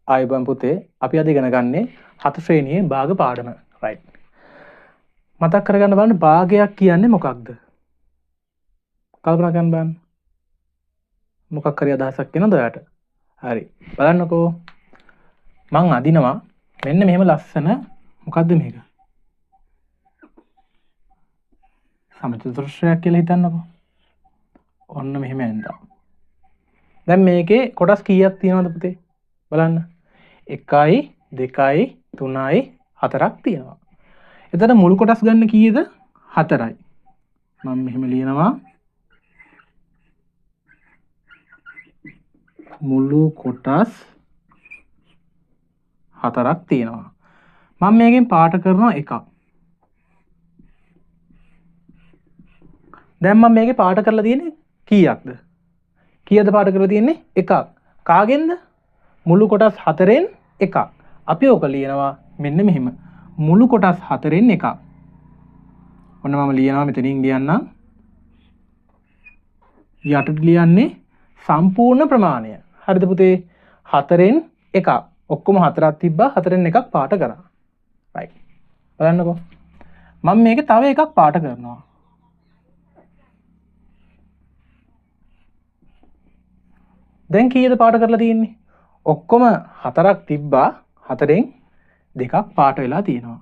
ආයුබෝවන් පුතේ අපි අද ඉගෙන ගන්නේ 4 ශ්‍රේණියේ භාග පාඩම right මතක් කරගන්න බලන්න භාගයක් කියන්නේ මොකක්ද කල්පනා කරන්න බලන්න මොකක් හරි අදහසක් එනවද ඔයාලට හරි බලන්නකෝ මං අදිනවා මෙන්න මෙහෙම ලස්සන මොකද්ද මේක සමචතුරස්‍රයක් කියලා හිතන්නකෝ ඔන්න මෙහෙම ඇඳා දැන් මේකේ කොටස් කීයක් තියෙනවද පුතේ බලන්න 1යි 2යි 3යි 4ක් තියෙනවා. එතන මුල් කොටස් ගන්න කීයද? 4යි. මම මෙහෙම ලියනවා. මුළු කොටස් 4ක් තියෙනවා. මම මේකෙන් පාට කරනවා එකක්. දැන් මම මේකේ පාට කරලා තියෙන්නේ කීයක්ද? කීයද පාට කරලා තියෙන්නේ? එකක්. කාගෙන්ද? මුළු කොටස් 4ෙන් එකක්. අපි ඕක ලියනවා මෙන්න මෙහෙම. මුළු කොටස් 4ෙන් එකක්. ඔන්න මම ලියනවා මෙතනින් ලියන්නම්. යටට ලියන්නේ සම්පූර්ණ ප්‍රමාණය. හරිද පුතේ? 4ෙන් එකක්. ඔක්කොම 4ක් තිබ්බා 4ෙන් එකක් පාට කරා. right. බලන්නකෝ. මම මේකේ තව එකක් පාට කරනවා. දැන් කීයද පාට කරලා තියෙන්නේ? ඔක්කොම 4ක් තිබ්බා 4ෙන් දෙකක් පාට වෙලා තියෙනවා.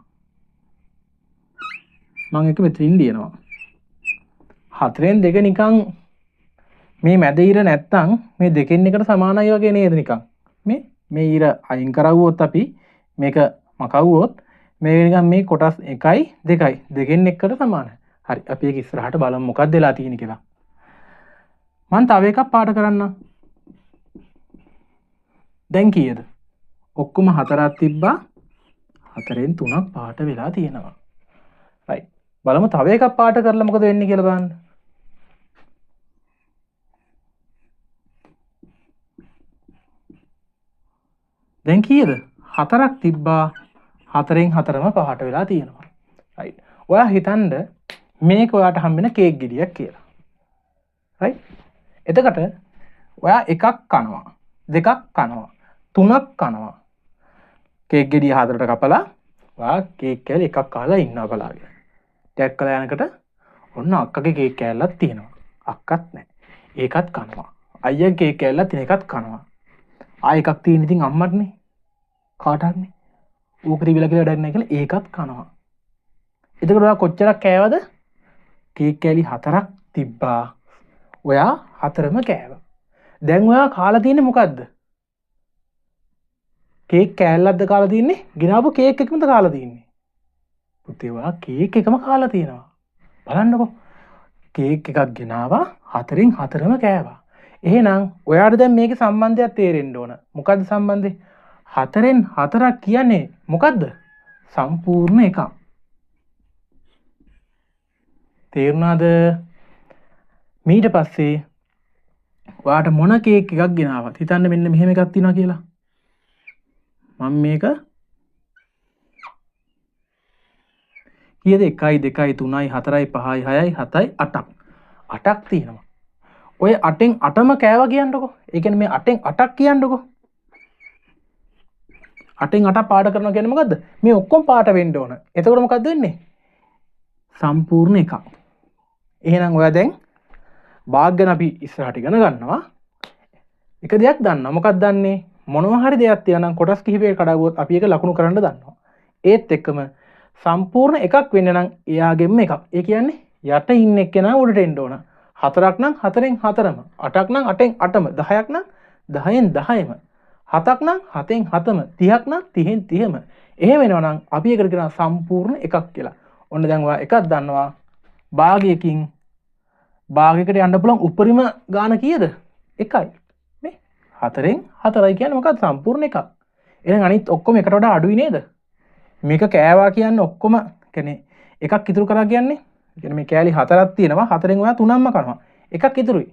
මම එක මෙතනින් ලියනවා. 4ෙන් දෙක නිකන් මේ මැද ඉර නැත්තම් මේ දෙකෙන් එකට සමානයි වගේ නේද නිකන්. මේ ඉර අයින් කරවුවොත් අපි මේක මකවුවොත් මේ නිකන් මේ කොටස් 1යි 2යි දෙකෙන් එකට සමානයි. හරි අපි ඒක ඉස්සරහට බලමු මොකක්ද වෙලා තියෙන්නේ කියලා. මම තව එකක් පාට කරන්නම්. දැන් කීයද? ඔක්කොම 4ක් තිබ්බා 4ෙන් 3ක් පාට වෙලා තියෙනවා. right. බලමු තව එකක් පාට කරලා මොකද වෙන්නේ කියලා බලන්න. දැන් කීයද? 4ක් තිබ්බා 4ෙන් 4ම පාට වෙලා තියෙනවා. right. ඔයා හිතන්න මේක ඔයාට හම්බෙන කේක් ගෙඩියක් කියලා. right. එතකොට ඔයා එකක් කනවා. දෙකක් කනවා. 3ක් කනවා. කේක් ගෙඩිය 4ට කපලා වා කේක් කෑල්ල එකක් කාලා ඉන්නවා බලාගෙන. ටැග් කළා යනකොට ඔන්න අක්කගේ කේක් කෑල්ලක් තියෙනවා. අක්කත් නැහැ. ඒකත් කනවා. අයියාගේ කේක් කෑල්ලක් තියෙන එකත් කනවා. ආ එකක් තියෙන ඉතින් අම්මටනේ. කාටත්නේ. ඌක තිබිලා කියලා වැඩක් නැහැ කියලා ඒකත් කනවා. එතකොට ඔයා කොච්චරක් කෑවද? කේක් කෑලි 4ක් තිබ්බා. ඔයා 4ම කෑවා. දැන් ඔයා කාලා තියෙන්නේ මොකද්ද? කේක් කෑල්ලක්ද කාලා තින්නේ? ගිනාපු කේක් එකමද කාලා තින්නේ? පුතේ ඔයා කේක් එකම කාලා තියෙනවා. බලන්නකෝ. කේක් එකක් ගෙනාවා 4ෙන් 4ම කෑවා. එහෙනම් ඔයාට දැන් මේකේ සම්බන්ධයක් තේරෙන්න ඕන. මොකද්ද සම්බන්ධය? 4ෙන් 4ක් කියන්නේ මොකද්ද? සම්පූර්ණ එකක්. තේරුණාද? ඊට පස්සේ ඔයාට මොන කේක් එකක් ගෙනාවත් හිතන්න මෙන්න මෙහෙම එකක් තියෙනවා කියලා. මම මේක කීයද 1යි 2යි 3යි 4යි 5යි 6යි 7යි 8ක් 8ක් තියෙනවා. ඔය 8ෙන් 8ම කෑවා කියන්නකෝ. ඒ කියන්නේ මේ 8ෙන් 8ක් කියන්නකෝ. 8ෙන් 8ක් පාට කරනවා කියන්නේ මොකද්ද? මේ ඔක්කොම පාට වෙන්න ඕන. එතකොට මොකද්ද වෙන්නේ? සම්පූර්ණ එකක්. එහෙනම් ඔයා දැන් භාග ගැන අපි ඉස්සරහට ඉගෙන ගන්නවා. එක දෙයක් දන්නවා. මොකක්ද දන්නේ? මොනවා හරි දෙයක් තියනනම් කොටස් කිහිපයකට කඩාවුවොත් අපි ඒක ලකුණු කරන්න දන්නවා. ඒත් එක්කම සම්පූර්ණ එකක් වෙන්න නම් එයාගෙම එකක්. ඒ කියන්නේ යට ඉන්න එක්කෙනා උඩට එන්න ඕන. 4ක් නම් 4ෙන් 4ම, 8ක් නම් 8ෙන් 8ම, 10ක් නම් 10ෙන් 10ම, 7ක් නම් 7ෙන් 7ම, 30ක් නම් 30ෙන් 30ම. එහෙම වෙනවා නම් අපි ඒකට කියනවා සම්පූර්ණ එකක් කියලා. ඔන්න දැන් ඔයා එකක් දන්නවා. භාගයකින් භාගයකට යන්න පුළුවන් උපරිම ගාන කීයද? 1යි. 4ෙන් 4යි කියන්නේ මොකක්ද? සම්පූර්ණ එකක්. එහෙනම් අනිත් ඔක්කොම එකට වඩා අඩුයි නේද? මේක කෑවා කියන්නේ ඔක්කොම කියන්නේ එකක් ඉතුරු කරා කියන්නේ. කියන්නේ මේ කෑලි 4ක් තියෙනවා. 4ෙන් ඔයා 3ක්ම කනවා. එකක් ඉතුරුයි.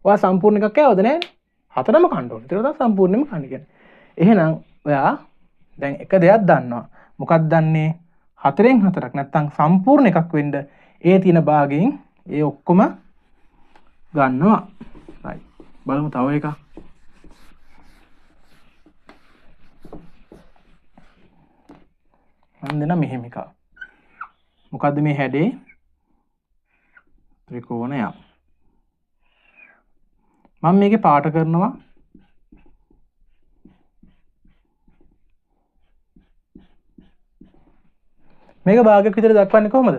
ඔයා සම්පූර්ණ එකක් කෑවද නැහැ? 4ම කන්න ඕනේ. ඒක තමයි සම්පූර්ණයෙන්ම කන්නේ කියන්නේ. එහෙනම් ඔයා දැන් එක දෙයක් දන්නවා. මොකක්ද දන්නේ? 4ෙන් 4ක් නැත්තම් සම්පූර්ණ එකක් වෙන්න ඒ තියෙන භාගයෙන් ඒ ඔක්කොම ගන්නවා. right. බලමු තව එකක්. මම දෙන මෙහෙම එකක්. මොකද්ද මේ හැඩේ? ත්‍රිකෝණයක්. මම මේකේ පාට කරනවා මේක භාගයක් විතර දක්වන්නේ කොහමද?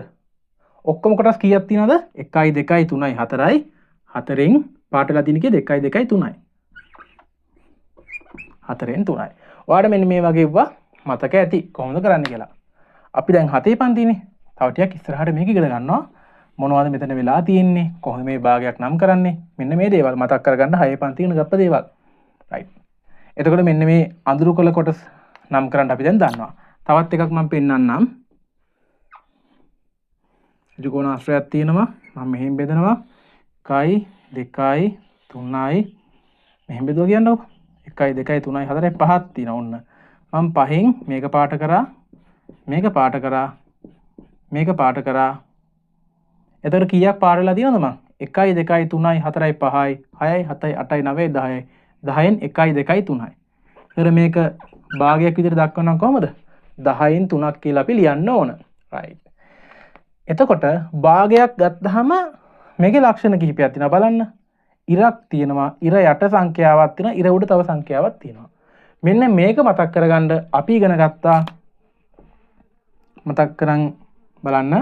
ඔක්කොම කොටස් කීයක් තියෙනවද? 1 2 3 4යි 4න් පාට වෙලා තියෙන කේ 2 2 3යි 4න් 3යි. ඔයාලට මෙන්න මේ වගේ වුණා මතක ඇති කොහොමද කරන්න කියලා. අපි දැන් 7 පන්තිනේ. තව ටිකක් ඉස්සරහට මේක ඉගෙන ගන්නවා. මොනවද මෙතන වෙලා තියෙන්නේ? කොහොමද මේ භාගයක් නම් කරන්නේ? මෙන්න මේ දේවල් මතක් කරගන්න 6 පන්තියේ ගත්ත දේවල්. රයිට්. එතකොට මෙන්න මේ අඳුරු කොළ කොටස් නම් කරන්න අපි දැන් දන්නවා. තවත් එකක් මම පෙන්නන්නම්. ත්‍රිකෝණාශ්‍රයක් තියෙනවා. මම මෙහෙම බෙදනවා. 1 2 3යි මෙහෙම බෙදුවා කියන්නකො. 1 2 3 4 5ක් තියෙනවා ඔන්න. මම පහෙන් මේක පාට කරා. මේක පාට කරා. මේක පාට කරා. එතකොට කීයක් පාට වෙලා තියෙනවද මං? 1 2 3 4 5යි 6යි 7යි 8යි 9යි 10යි 10න් 1 2 3යි. එතකොට මේක භාගයක් විදිහට දක්වනවා කොහමද? 10න් 3ක් කියලා අපි ලියන්න ඕන. රයිට්. එතකොට භාගයක් ගත්තාම මේකේ ලක්ෂණ කිහිපයක් තියෙනවා බලන්න. ඉරක් තියෙනවා. ඉර යට සංඛ්‍යාවක් තියෙනවා. ඉර උඩ තව සංඛ්‍යාවක් තියෙනවා. මෙන්න මේක මතක් කරගන්න අපි ඉගෙන ගත්තා. මතක් කරන් බලන්න.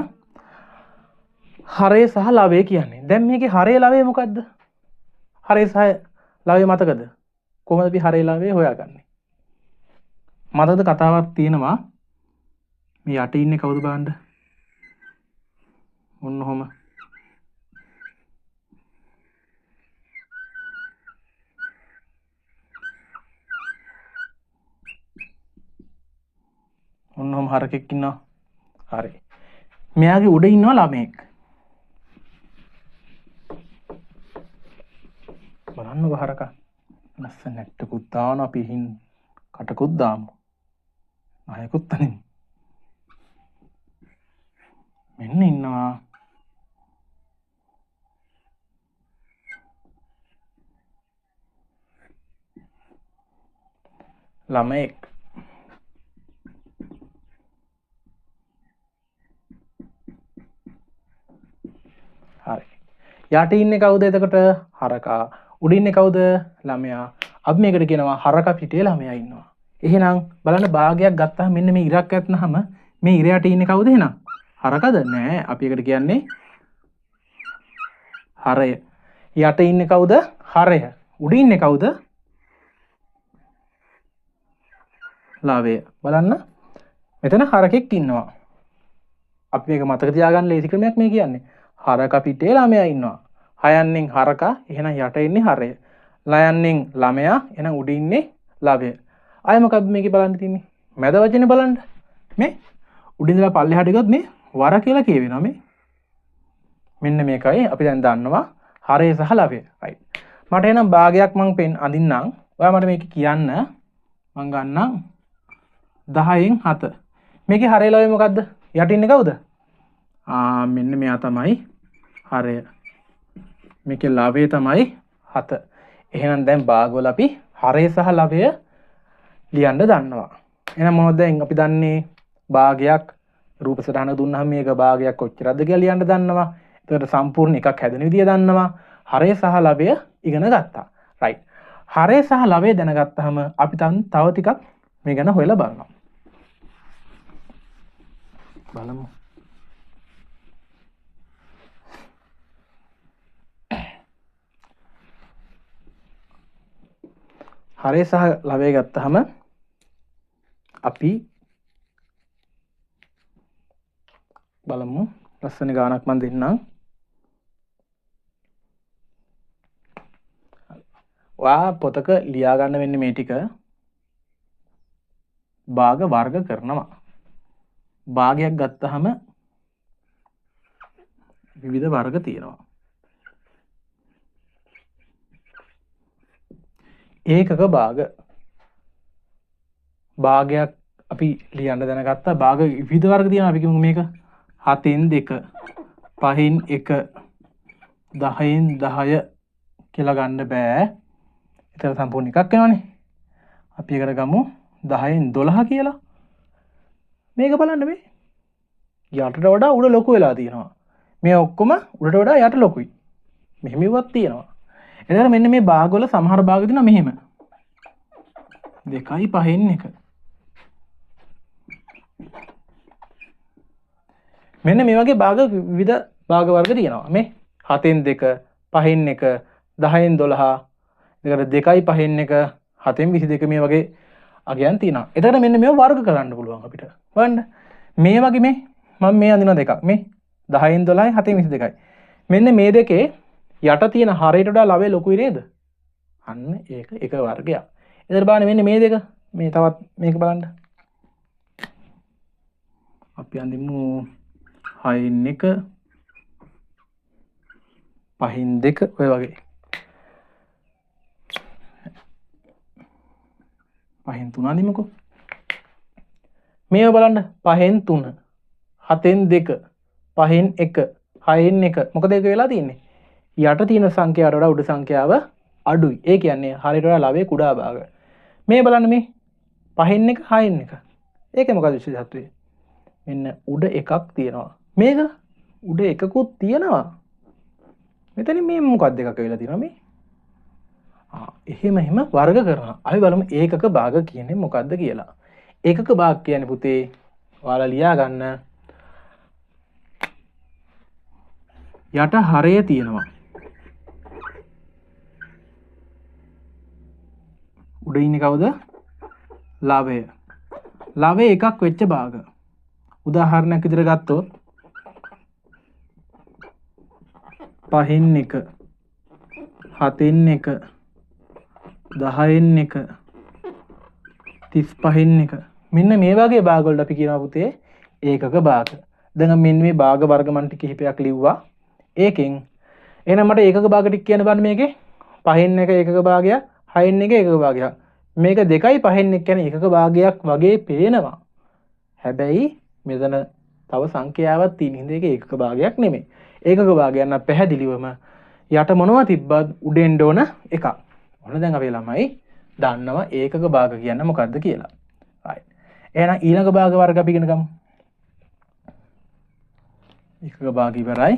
හරය සහ ලවය කියන්නේ. දැන් මේකේ හරය ලවය මොකද්ද? හරය සහ ලවය මතකද? කොහොමද අපි හරය ලවය හොයාගන්නේ? මතකද කතාවක් තියෙනවා. මේ යට ඉන්නේ කවුද බලන්න? ඔන්න ඔහම. ඔන්න ඔහම හරකෙක් ඉන්නවා. හරි. මෙයාගේ උඩ ඉන්නවා ළමෙක්. බලන්නකො හරකා. ලස්සන නැට්ටකුත් දානවා අපි හින් කටකුත් දාමු. නහයකුත් තනින්. මෙන්න ඉන්නවා. ළමෙක්. හරි. යට ඉන්නේ කවුද එතකොට? හරකා. උඩ ඉන්නේ කවුද? ළමයා. අපි මේකට කියනවා හරකා පිටේ ළමයා ඉන්නවා. එහෙනම් බලන්න භාගයක් ගත්තාම මෙන්න මේ ඉරක් ඇත්නහම මේ ඉර යට ඉන්නේ කවුද එහෙනම්? හරකද? නෑ. අපි ඒකට කියන්නේ හරය. යට ඉන්නේ කවුද? හරය. උඩ ඉන්නේ කවුද? ලාවය. බලන්න. මෙතන හරකෙක් ඉන්නවා. අපි මේක මතක තියාගන්න ලේසි ක්‍රමයක් මේ කියන්නේ. හරක පිටේ ළමයා ඉන්නවා. හයන්නෙන් හරකා එහෙනම් යට ඉන්නේ හරය. ලයන්නෙන් ළමයා එහෙනම් උඩ ඉන්නේ ලාවය. ආයෙ මොකක්ද මේකේ බලන්න තියෙන්නේ? මැද වචනේ බලන්න. මේ උඩින් ඉඳලා පල්ලෙහාට ගියොත් මේ වර කියලා කියවෙනවා මේ. මෙන්න මේකයි අපි දැන් දන්නවා හරය සහ ලාවය. රයිට්. මට එනම් භාගයක් මං පෙන් අඳින්නම්. ඔයා මට මේක කියන්න. මං ගන්නම් 10න් 7. මේකේ හරය ලාවය මොකද්ද? යට ඉන්නේ කවුද? මෙන්න මෙයා තමයි හරය. මේකේ ලාවය තමයි 7. එහෙනම් දැන් භාගවල අපි හරය සහ ලාවය ලියන්න දන්නවා. එහෙනම් මොනවද දැන් අපි දන්නේ? භාගයක් රූප සටහන දුන්නාම මේක භාගයක් කොච්චරද කියලා ලියන්න දන්නවා. එතකොට සම්පූර්ණ එකක් හැදෙන විදිය දන්නවා. හරය සහ ලාවය ඉගෙන ගත්තා. රයිට්. හරය සහ ලාවය දැනගත්තාම අපි තව ටිකක් මේ ගැන හොයලා බලනවා. බලමු. හරය සහ ලාවය ගත්තාම අපි බලමු. ලස්සන ගානක් මන් දෙන්නම්. ඔයා පොතක ලියා ගන්න වෙන්නේ මේ ටික භාග වර්ග කරනවා. භාගයක් ගත්තාම විවිධ වර්ග තියෙනවා. ඒකක භාග. භාගයක් අපි ලියන්න දැනගත්තා. භාග විවිධ වර්ග තියෙනවා. අපි කියමු මේක 7න් 2, 5න් 1, 10න් 10 කියලා ගන්න බෑ. ඒතර සම්පූර්ණ එකක් වෙනවනේ. අපි ඒකට ගමු 10න් 12 කියලා. මේක බලන්න මේ යටට වඩා උඩ ලොකු වෙලා තියෙනවා. මේ ඔක්කොම උඩට වඩා යට ලොකුයි. මෙහෙම ඉවත් තියෙනවා. එතකොට මෙන්න මේ භාගවල සමහර භාග තියෙනවා මෙහෙම. 2යි 5න් 1. මෙන්න මේ වගේ භාග විවිධ භාග වර්ග තියෙනවා. මේ 7න් 2, 5න් 1, 10න් 12, එතකොට 2යි 5න් 1, 7න් 22 මේ වගේ අගයන් තියෙනවා. එතකොට මෙන්න මේව වර්ග කරන්න පුළුවන් අපිට. බලන්න. මේ වගේ මේ මම මේ අඳින දෙකක්. මේ 10න් 12යි 7න් 22යි. මෙන්න මේ දෙකේ යට තියෙන හරයට වඩා ලවය ලොකුයි නේද? අන්න ඒක එක වර්ගයක්. එතකොට බලන්න මෙන්න මේ දෙක මේ තවත් මේක බලන්න. අපි අඳිමු 6න් 1 5න් 2 ඔය වගේ. 5න් 3 අඳිමුකෝ. මේව බලන්න 5න් 3 7න් 2 5න් 1 6න් 1 මොකද ඒක වෙලා තියෙන්නේ? යට තියෙන සංඛ්‍යාවට වඩා උඩ සංඛ්‍යාව අඩුයි. ඒ කියන්නේ හරියට වඩා ලවයේ කුඩා භාග. මේ බලන්න මේ 5න් 1 6න් 1. ඒකේ මොකද විශේෂත්වය? මෙන්න උඩ එකක් තියෙනවා. මේක උඩ එකකුත් තියෙනවා. මෙතන මේ මොකක්ද එකක වෙලා තියෙනවා මේ? එහෙම වර්ග කරනවා. අපි බලමු ඒකක භාග කියන්නේ මොකක්ද කියලා. ඒකක භාග කියන්නේ පුතේ ඔයාලා ලියා ගන්න යට හරය තියෙනවා. උඩ ඉන්නේ කවුද? ලවය. ලවය එකක් වෙච්ච භාග. උදාහරණයක් විදිහට ගත්තොත් 5න් 1 7න් 1 10න් 1 35න් 1 මෙන්න මේ වගේ භාග වලට අපි කියනවා පුතේ ඒකක භාග. දැන් මෙන්න මේ භාග වර්ග මන් ටික කිහිපයක් ලිව්වා. ඒකෙන් එහෙනම් මට ඒකක භාග ටික කියන්න බෑ මේකේ 5න් 1 ඒකක භාගයක් 6න් 1 ඒකක භාගයක්. මේක 2යි 5න් 1 කියන්නේ ඒකක භාගයක් වගේ පේනවා. හැබැයි මෙතන තව සංඛ්‍යාවක් තියෙන හින්දා ඒක ඒකක භාගයක් නෙමෙයි. ඒකක භාගයක් නම් පැහැදිලිවම යට මොනවා තිබ්බත් උඩෙන් ඕන එකක්. ඔන්න දැන් අපි ළමයි දන්නවා ඒකක භාග කියන්නේ මොකක්ද කියලා. right. එහෙනම් ඊළඟ භාග වර්ග අපි ඉගෙන ගමු. ඒකක භාග ඉවරයි.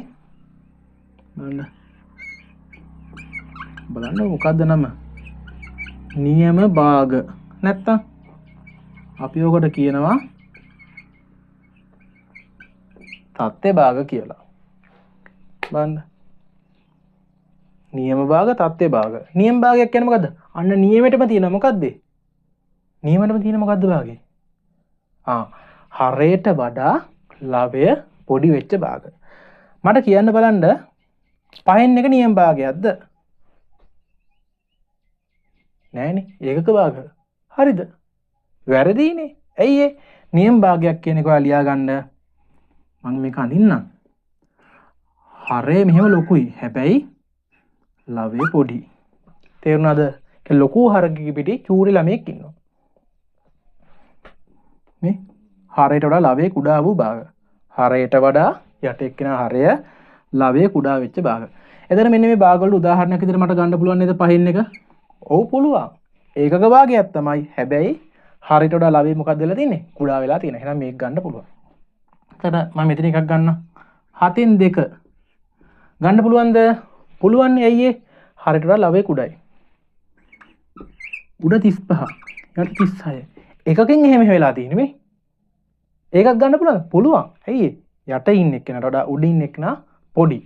බලන්න මොකද්ද නම? නියම භාග. නැත්තම් අපි ඔකට කියනවා තත්ත්ව භාග කියලා. බලන්න. නියම භාග තත්ත්ව භාග. නියම භාගයක් කියන්නේ මොකද්ද? අන්න නියමෙටම තියෙන මොකද්ද? නියමෙටම තියෙන මොකද්ද භාගේ? හරයට වඩා ලවය පොඩි වෙච්ච භාග. මට කියන්න බලන්න 5න් 1 නියම භාගයක්ද? නෑනේ. ඒකක භාග. හරිද? වැරදීනේ. ඇයි ඒ? නියම භාගයක් කියන එක ඔයා ලියා ගන්න. මම මේක අඳින්නම්. හරය මෙහෙම ලොකුයි. හැබැයි ලවය පොඩි. තේරුණාද? ඒ ලොකු හරකෙක පිටි චූරි ළමයෙක් ඉන්නවා. මේ හරයට වඩා ලවය කුඩා වූ භාග. හරයට වඩා යට එක්කෙන හරය ලවය කුඩා වෙච්ච භාග. එතන මෙන්න මේ භාග වල උදාහරණයක් විදිහට මට ගන්න පුළුවන් නේද 5න් 1? ඔව් පුළුවන්. ඒකක භාගයක් තමයි. හැබැයි හරයට වඩා ලවය මොකක්ද වෙලා තියෙන්නේ? කුඩා වෙලා තියෙනවා. එහෙනම් මේක ගන්න පුළුවන්. එතන මම මෙතන එකක් ගන්නම්. 7න් 2 ගන්න පුළුවන්ද? පුළුවන්. ඇයි ඒ? හරයට වඩා ලවය කුඩායි. උඩ 35 යට 36. එකකින් එහෙම වෙලා තියෙන්නේ මේ. ඒකක් ගන්න පුළුවන්. පුළුවන්. ඇයි ඒ? යට ඉන්න එක්කෙනාට වඩා උඩ ඉන්න එක්කෙනා පොඩි.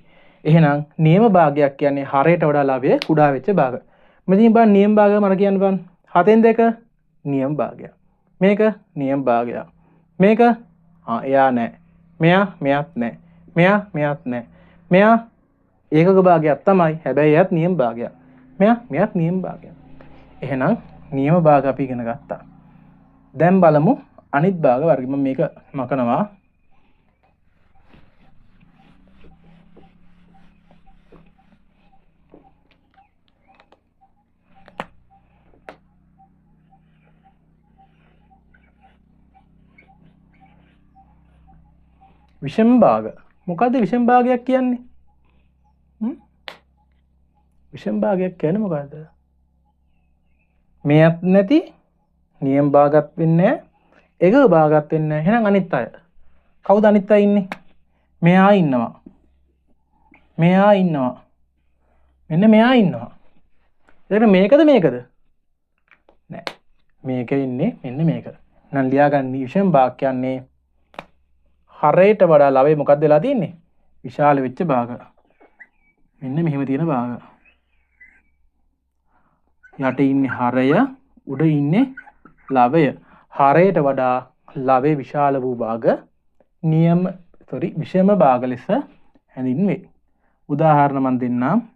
එහෙනම් නියම භාගයක් කියන්නේ හරයට වඩා ලවය කුඩා වෙච්ච භාග. මෙතන බලන්න නියම භාගය මම කියන්න බලන්න. 7න් 2 නියම භාගයක්. මේක නියම භාගයක්. මේක එයා නෑ. මෙයාත් නෑ. මෙයාත් නෑ. මෙයා ඒකක භාගයක් තමයි. හැබැයි එයාත් නියම භාගයක්. මෙයාත් නියම භාගයක්. එහෙනම් නියම භාග අපි ඉගෙන ගත්තා. දැන් බලමු අනිත් භාග වර්ග. මම මේක මකනවා. විෂම භාග. මොකද්ද විෂම භාගයක් කියන්නේ? විෂම භාගයක් කියන්නේ මොකද්ද? මෙයත් නැති නියම භාගත් වෙන්නේ එක භාගයක් වෙන්නේ නැහැ. එහෙනම් අනිත් අය. කවුද අනිත් අය ඉන්නේ? මෙයා ඉන්නවා. මෙයා ඉන්නවා. මෙන්න මෙයා ඉන්නවා. එතකොට මේකද මේකද? නෑ. මේක ඉන්නේ මෙන්න මේක. එහෙනම් ලියාගන්න විෂම භාග කියන්නේ හරයට වඩා ලවයේ මොකක්ද වෙලා තියෙන්නේ? විශාල වෙච්ච භාග. මෙන්න මෙහෙම තියෙන භාග. යට ඉන්නේ හරය, උඩ ඉන්නේ ලවය. හරයට වඩා ලවයේ විශාල වූ භාග විෂම භාග ලෙස හැඳින්වේ. උදාහරණ මන් දෙන්නම්.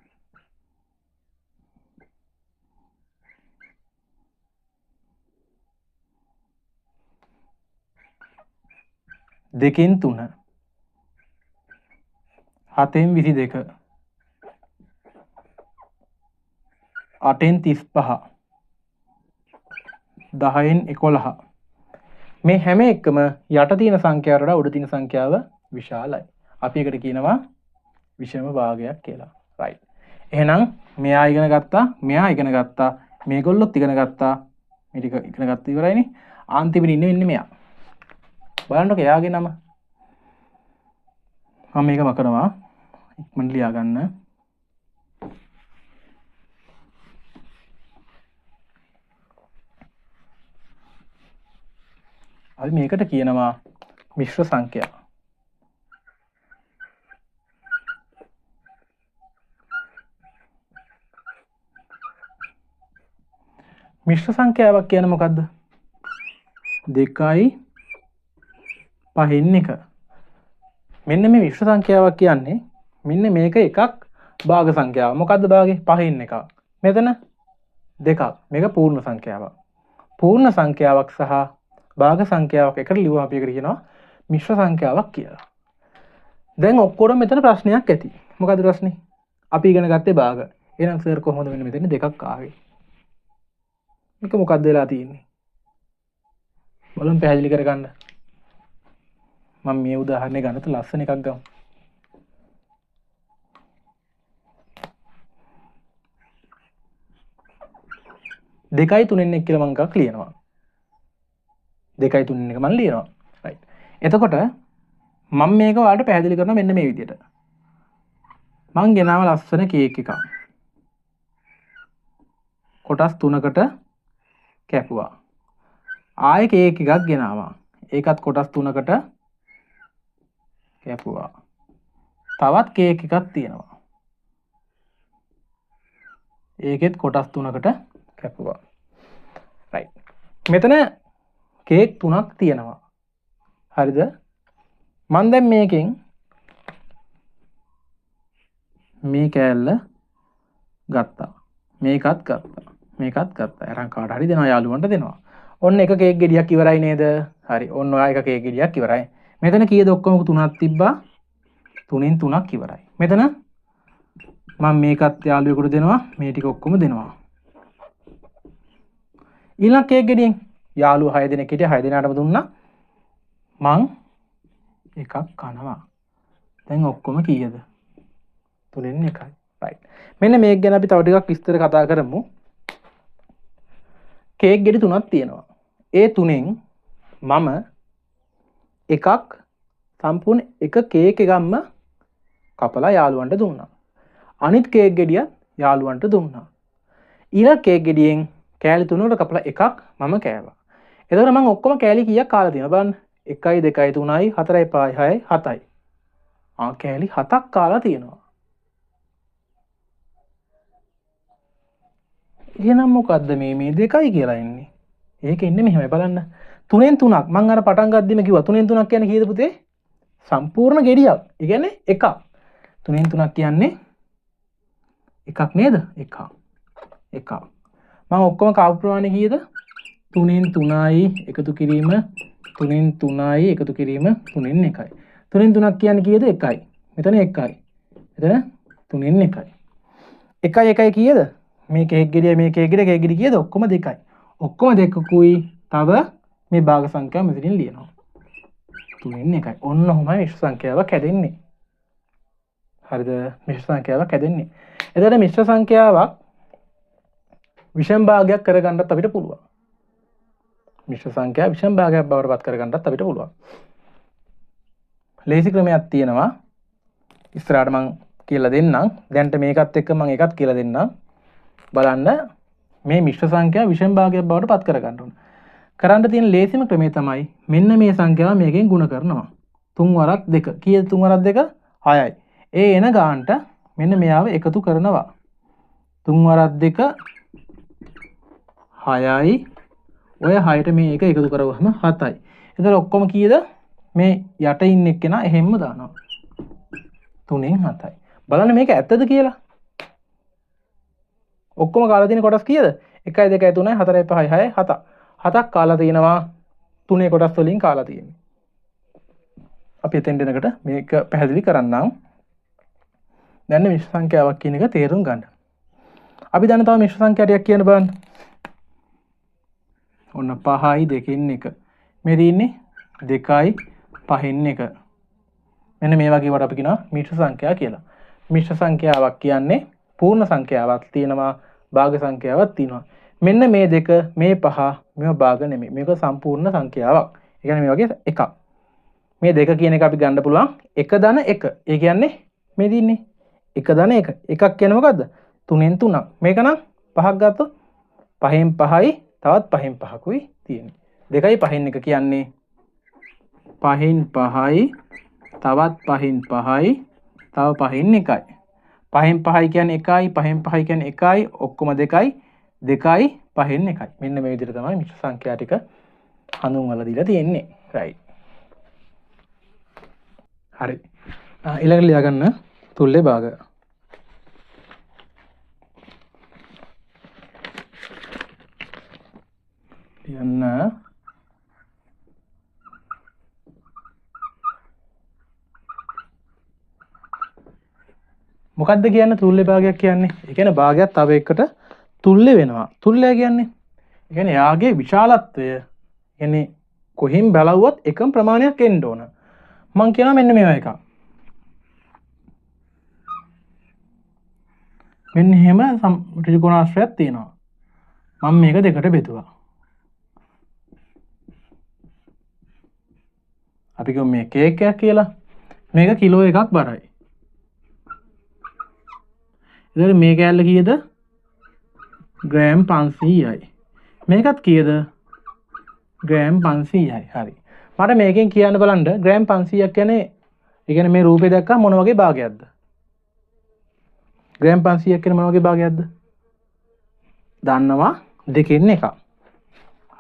දෙකෙන් 3 7න් 22 8න් 35 10න් 11 මේ හැම එකම යට තියෙන සංඛ්‍යාවට වඩා උඩ තියෙන සංඛ්‍යාව විශාලයි. අපි ඒකට කියනවා විෂම භාගයක් කියලා. right. එහෙනම් මෙයා ඉගෙන ගත්තා, මෙයා ඉගෙන ගත්තා, මේගොල්ලොත් ඉගෙන ගත්තා. මේ ටික ඉගෙන ගත්ත ඉවරයිනේ. අන්තිමට ඉන්නේ මෙයා. බලන්නකො එයාගේ නම. මම මේක මකනවා. ඉක්මනට ලියා ගන්න. අපි මේකට කියනවා මිශ්‍ර සංඛ්‍යා. මිශ්‍ර සංඛ්‍යාවක් කියන්නේ මොකද්ද? 2යි 5න් 1. මෙන්න මේ මිශ්‍ර සංඛ්‍යාවක් කියන්නේ මෙන්න මේක එකක් භාග සංඛ්‍යාව. මොකද්ද භාගේ? 5න් 1. මෙතන 2ක්. මේක පූර්ණ සංඛ්‍යාවක්. පූර්ණ සංඛ්‍යාවක් සහ භාග සංඛ්‍යාවක් එකට ලියුවා අපි ඒකට කියනවා මිශ්‍ර සංඛ්‍යාවක් කියලා. දැන් ඔක්කොම මෙතන ප්‍රශ්නයක් ඇති. මොකද්ද ප්‍රශ්නේ? අපි ඉගෙන ගත්තේ භාග. එහෙනම් සර් කොහොමද මෙන්න මෙතන දෙකක් ආවේ? මේක මොකද්ද වෙලා තියෙන්නේ? බලන්න පැහැදිලි කරගන්න. මම මේ උදාහරණය ගන්නත් ලස්සන එකක් ගමු. දෙකයි 3න් 1 කියලා මම එකක් ලියනවා. 2යි 3න් 1 මම ලියනවා. right. එතකොට මම මේක ඔයාලට පැහැදිලි කරනවා මෙන්න මේ විදිහට. මම ගෙනාව ලස්සන කේක් එකක්. කොටස් 3කට කැපුවා. ආයෙ කේක් එකක් ගෙනාවා. ඒකත් කොටස් 3කට කැපුවා. තවත් කේක් එකක් තියෙනවා. ඒකෙත් කොටස් 3කට කැපුවා. right. මෙතන කේක් 3ක් තියෙනවා. හරිද? මම දැන් මේකෙන් මේ කෑල්ල ගත්තා. මේකත් ගත්තා. මේකත් ගත්තා. අරන් කාට හරි දෙනවා, යාළුවන්ට දෙනවා. ඔන්න එක කේක් ගෙඩියක් ඉවරයි නේද? හරි. ඔන්න ඔයා එක කේක් ගෙඩියක් ඉවරයි. මෙතන කීයද ඔක්කොම 3ක් තිබ්බා. 3න් 3ක් ඉවරයි. මෙතන මම මේකත් යාළුවෙකුට දෙනවා, මේ ටික ඔක්කොම දෙනවා. ඊළඟ කේක් ගෙඩියෙන් යාළුවෝ 6 දෙනෙක් හිටියා, 6 දෙනාටම දුන්නා. මං එකක් කනවා. දැන් ඔක්කොම කීයද? 3න් 1යි. right. මෙන්න මේක ගැන අපි තව ටිකක් විස්තර කතා කරමු. කේක් ගෙඩි 3ක් තියෙනවා. ඒ 3න් මම එකක් සම්පූර්ණ එක කේක් එකක්ම කපලා යාළුවන්ට දුන්නා. අනිත් කේක් ගෙඩිය යාළුවන්ට දුන්නා. ඊළඟ කේක් ගෙඩියෙන් කෑලි 3කට කපලා එකක් මම කෑවා. එතකොට මම ඔක්කොම කෑලි කීයක් කාලා තියෙනවද බලන්න. 1යි 2යි 3යි 4යි 5යි 6යි 7යි. කෑලි 7ක් කාලා තියෙනවා. එහෙනම් මොකද්ද මේ 2යි කියලා එන්නේ? ඒක ඉන්නේ මෙහෙමයි බලන්න. 3න් 3ක් මම අර පටන් ගද්දිම කිව්වා 3න් 3ක් කියන්නේ කීයද පුතේ? සම්පූර්ණ ගෙඩියක්. ඒ කියන්නේ එකක්. 3න් 3ක් කියන්නේ එකක් නේද? එකක්. මම ඔක්කොම කාපු ප්‍රමාණය කීයද? 3න් 3යි එකතු කිරීම 3න් 3යි එකතු කිරීම 3න් 1යි. 3න් 3ක් කියන්නේ කීයද? 1යි. මෙතන 1යි. මෙතන 3න් 1යි. 1යි 1යි කීයද? මේ කේක් ගෙඩිය මේ කේක් ගෙඩිය කීයද? ඔක්කොම 2යි. ඔක්කොම 2කුයි. තව මේ භාග සංඛ්‍යාව මෙතනින් ලියනවා. 3න් 1යි. ඔන්න ඔහොමයි මිශ්‍ර සංඛ්‍යාවක් හැදෙන්නේ. හරිද? මිශ්‍ර සංඛ්‍යාවක් හැදෙන්නේ. එතකොට මිශ්‍ර සංඛ්‍යාවක් විෂම භාගයක් කරගන්නත් අපිට පුළුවන්. මිශ්‍ර සංඛ්‍යා විෂම භාගයක් බවට පත් කරගන්නත් අපිට පුළුවන්. ලේසි ක්‍රමයක් තියෙනවා. ඉස්සරහට මම කියලා දෙන්නම්. දැන්ට මේකත් එක්ක මම එකක් කියලා දෙන්නම්. බලන්න මේ මිශ්‍ර සංඛ්‍යා විෂම භාගයක් බවට පත් කරගන්න ඕන. කරන්න තියෙන ලේසිම ක්‍රමය තමයි මෙන්න මේ සංඛ්‍යාව මේකෙන් ಗುಣ කරනවා. 3 වරක් 2. කීයද 3 වරක් 2? 6යි. ඒ එන ගානට මෙන්න මෙයාව එකතු කරනවා. 3 වරක් 2 6යි. ඔය 6ට මේ එක එකතු කරවුවම 7යි. එතකොට ඔක්කොම කීයද? මේ යට ඉන්න එක්කෙනා එහෙම්ම දානවා. 3න් 7යි. බලන්න මේක ඇත්තද කියලා. ඔක්කොම කාලා තියෙන කොටස් කීයද? 1යි 2යි 3යි 4යි 5යි 6යි 7. 7ක් කාලා තියෙනවා. 3 කොටස් වලින් කාලා තියෙන්නේ. අපි එතෙන් දෙනකොට මේක පැහැදිලි කරන්නම්. දැන් මිශ්‍ර සංඛ්‍යාවක් කියන එක තේරුම් ගන්න. අපි දැන් තව මිශ්‍ර සංඛ්‍යා ටිකක් කියන්න බලන්න. ඔන්න 5යි 2න් 1. මේ තියෙන්නේ 2යි 5න් 1. මෙන්න මේ වගේ වට අපි කියනවා මිශ්‍ර සංඛ්‍යා කියලා. මිශ්‍ර සංඛ්‍යාවක් කියන්නේ පූර්ණ සංඛ්‍යාවක් තියෙනවා, භාග සංඛ්‍යාවක් තියෙනවා. මෙන්න මේ දෙක, මේ පහ, මේවා භාග නෙමෙයි. මේක සම්පූර්ණ සංඛ්‍යාවක්. ඒ කියන්නේ මේ වගේ එකක්. මේ දෙක කියන එක අපි ගන්න පුළුවන් 1 ධන 1. ඒ කියන්නේ මේ දින්නේ 1 ධන 1. එකක් කියන්නේ මොකද්ද? 3න් 3ක්. මේක නම් 5ක් ගත්තොත් 5න් 5යි තවත් 5න් 5කුයි තියෙන්නේ. 2යි 5න් 1 කියන්නේ 5න් 5යි තවත් 5න් 5යි තව 5න් 1යි. 5න් 5යි කියන්නේ 1යි, 5න් 5යි කියන්නේ 1යි, ඔක්කොම 2යි, 2යි 5න් 1යි. මෙන්න මේ විදිහට තමයි මිශ්‍ර සංඛ්‍යා ටික හඳුන්වලා දීලා තියෙන්නේ. right. හරි. ඊළඟට ලියා ගන්න තුල්ලේ භාග. ලියන්න මොකක්ද කියන්නේ තුල්ලේ භාගයක් කියන්නේ? ඒ කියන්නේ භාගයක් තව එකකට තුල්ලේ වෙනවා. තුල්ලය කියන්නේ ඒ කියන්නේ යාගේ විශාලත්වය. කියන්නේ කොහින් බලවුවත් එකම ප්‍රමාණයක් එන්න ඕන. මම කියනවා මෙන්න මේවා එකක්. මෙන්න එහෙම ත්‍රිකෝණාශ්‍රයක් තියෙනවා. මම මේක දෙකට බෙදුවා. අපි කියමු මේ කේක් එකක් කියලා. මේක කිලෝ එකක් බරයි. එතකොට මේ කෑල්ල කීයද? ග්‍රෑම් 500යි. මේකත් කීයද? ග්‍රෑම් 500යි. හරි. මට මේකෙන් කියන්න බලන්න ග්‍රෑම් 500ක් කියන්නේ ඒ කියන්නේ මේ රූපේ දැක්කම මොන වගේ භාගයක්ද? ග්‍රෑම් 500ක් කියන්නේ මොන වගේ භාගයක්ද? දන්නවා 2න් 1.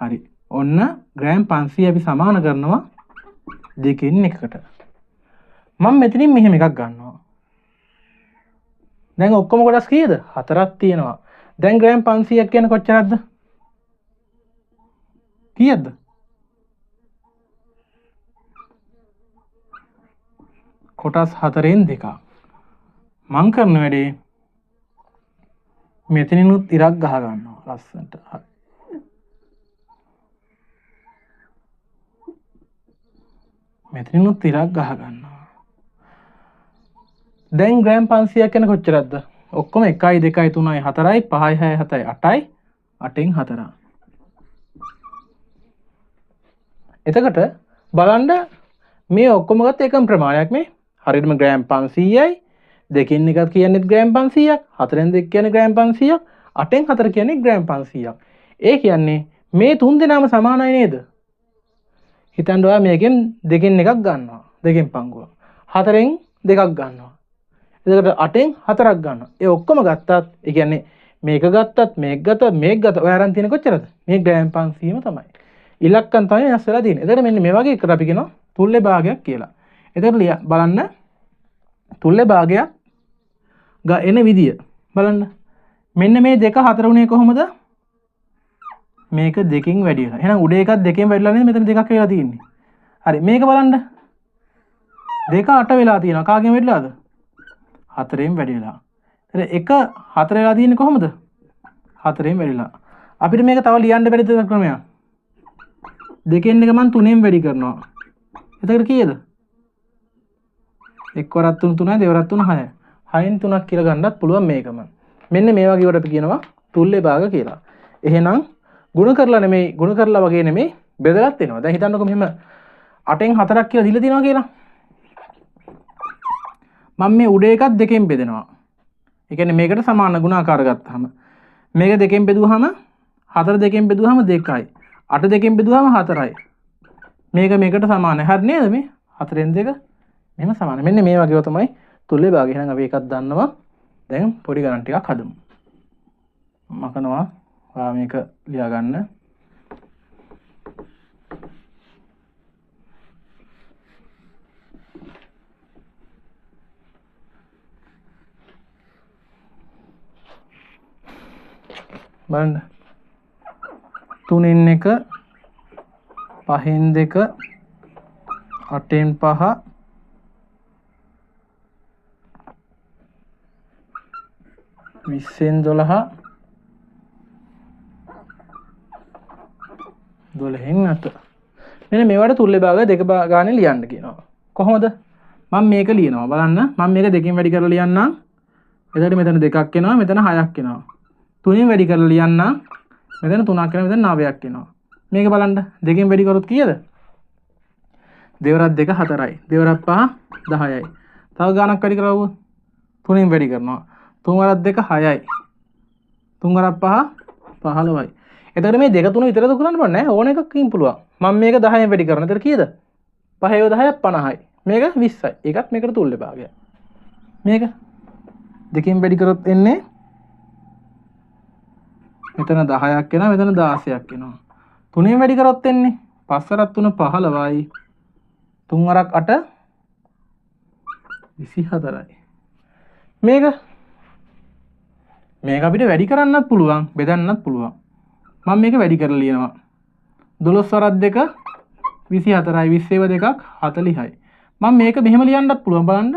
හරි. ඔන්න ග්‍රෑම් 500 අපි සමාන කරනවා 2න් 1කට. මම මෙතනින් මෙහෙම එකක් ගන්නවා. දැන් ඔක්කොම කොටස් කීයද? 4ක් තියෙනවා. දැන් ග්‍රෑම් 500ක් කියන්නේ කොච්චරක්ද? කීයද? කොටස් 4න් 2ක්. මං කරන වැඩේ මෙතනිනුත් ඉරක් ගහ ගන්නවා ලස්සනට. හරි. මෙතනිනුත් ඉරක් ගහ ගන්නවා. දැන් ග්‍රෑම් 500ක් කියන්නේ කොච්චරක්ද? ඔක්කොම 1යි 2යි 3යි 4යි 5යි 6යි 7යි 8යි 8න් 4. එතකොට බලන්න මේ ඔක්කොම ගත්ත එකම ප්‍රමාණයක් මේ. හරියටම ග්‍රෑම් 500යි 2න් 1 කියන්නේ ග්‍රෑම් 500ක්, 4න් 2 කියන්නේ ග්‍රෑම් 500ක්, 8න් 4 කියන්නේ ග්‍රෑම් 500ක්. ඒ කියන්නේ මේ තුන් දෙනාම සමානයි නේද? හිතන්න ඔයා මේකෙන් 2න් 1ක් ගන්නවා. 2න් පංගුවක්. 4න් 2ක් ගන්නවා. එතකොට 8න් 4ක් ගන්නවා. ඒ ඔක්කොම ගත්තත් ඒ කියන්නේ මේක ගත්තත් මේක ගත්තත් මේක ගත්ත ඔය අරන් තියෙන කොච්චරද? මේ ග්‍රෑම් 500ම තමයි. ඉලක්කම් තමයි වෙනස් වෙලා තියෙන්නේ. එතකොට මෙන්න මේ වගේ එකට අපි කියනවා තුල්ලේ භාගයක් කියලා. එතකොට බලන්න තුල්ලේ භාගයක් එන විදිය බලන්න. මෙන්න මේ දෙක 4 උනේ කොහොමද? මේක 2කින් වැඩි වෙනවා. එහෙනම් උඩ එකක් 2කින් වැඩිලා නේද මෙතන 2ක් වෙලා තියෙන්නේ. හරි මේක බලන්න. 2 8 වෙලා තියෙනවා. කාගෙන් වැඩිලාද? 4ෙන් වැඩි වෙලා. එතන 1 4 වෙලා තියෙන්නේ කොහොමද? 4ෙන් වැඩිලා. අපිට මේක තව ලියන්න බැරිද ක්‍රමයක්? 2න් 1 මන් 3ෙන් වැඩි කරනවා. එතකොට කීයද? 1 වරක් 3 3යි 2 වරක් 3 6යි. 6න් 3ක් කියලා ගන්නත් පුළුවන් මේකම. මෙන්න මේ වගේ වට අපි කියනවා තුල්ලේ භාග කියලා. එහෙනම් ගුණ කරලා නෙමෙයි ගුණ කරලා වගේ නෙමෙයි බෙදගත් වෙනවා. දැන් හිතන්නකෝ මෙහෙම 8න් 4ක් කියලා දීලා තියෙනවා කියලා. මම මේ උඩ එකත් දෙකෙන් බෙදෙනවා. ඒ කියන්නේ මේකට සමාන ගුණාකාර ගත්තාම මේක දෙකෙන් බෙදුවාම 4 දෙකෙන් බෙදුවාම 2යි. 8 දෙකෙන් බෙදුවාම 4යි. මේක මේකට සමානයි. හරි නේද මේ? 4න් 2 මෙහෙම සමානයි. මෙන්න මේ වගේව තමයි තුල්ලේ භාගය. එහෙනම් අපි එකක් දන්නවා. දැන් පොඩි ගණන් ටිකක් හදමු. මකනවා. ඔයා මේක ලියා ගන්න. බලන්න 3න් 1 5න් 2 8න් 5 20න් 12 12න් 8 මෙන්න මේවට තුල්ලේ භාගය දෙක ගානේ ලියන්න කියනවා. කොහොමද? මම මේක ලියනවා. බලන්න මම මේක දෙකෙන් වැඩි කරලා ලියන්නම්. එතකොට මෙතන 2ක් එනවා මෙතන 6ක් එනවා. 3න් වැඩි කරලා ලියන්නම්. මෙතන 3ක් එනවා මෙතන 9ක් එනවා. මේක බලන්න දෙකෙන් වැඩි කරොත් කීයද? දෙවරක් 2 4යි. දෙවරක් 5 10යි. තව ගානක් වැඩි කරවුව 3න් වැඩි කරනවා. 3 වරක් 2 6යි. 3 වරක් 5 15යි. එතකොට මේ 2 3 විතරද කරන්න බෑ නෑ ඕන එකකින් පුළුවන්. මම මේක 10න් වැඩි කරනවා. එතකොට කීයද? 5 10ක් 50යි. මේක 20යි. ඒකත් මේකට තුල්ලේ භාගය. මේක දෙකෙන් වැඩි කරොත් එන්නේ මෙතන 10ක් එනවා මෙතන 16ක් එනවා. 3න් වැඩි කරොත් එන්නේ 5 වරක් 3 15යි. 3 වරක් 8 24යි. මේක අපිට වැඩි කරන්නත් පුළුවන් බෙදන්නත් පුළුවන්. මම මේක වැඩි කරලා ලියනවා. 12 වරක් 2 24යි 20 2ක් 40යි. මම මේක මෙහෙම ලියන්නත් පුළුවන් බලන්න.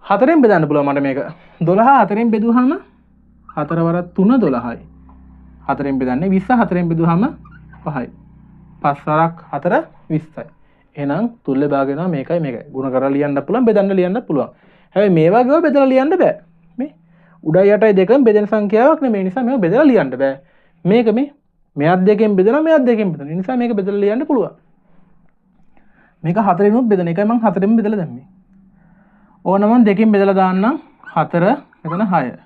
4ෙන් බෙදන්න පුළුවන් මට මේක. 12 4ෙන් බෙදුවාම 4 වරක් 3 12යි. 4ෙන් බෙදන්නේ 20 4ෙන් බෙදුවාම 5යි. 5 වරක් 4 20යි. එහෙනම් තුල්ලේ භාගය වෙනවා මේකයි මේකයි. ಗುಣ කරලා ලියන්න පුළුවන් බෙදන්න ලියන්නත් පුළුවන්. හැබැයි මේ වගේව බෙදලා ලියන්න බෑ. මේ උඩයි යටයි දෙකම බෙදෙන සංඛ්‍යාවක් නෙමෙයි නිසා මේක බෙදලා ලියන්න බෑ. මේක මෙයත් දෙකෙන් බෙදලා මෙයත් දෙකෙන් බෙදලා. ඒ නිසා මේක බෙදලා ලියන්න පුළුවන්. මේක 4ෙන් උත් බෙදන එකයි මම 4ෙන් බෙදලා දැම්මේ. ඕන මම දෙකෙන් බෙදලා දාන්නම් 4 මෙතන 6.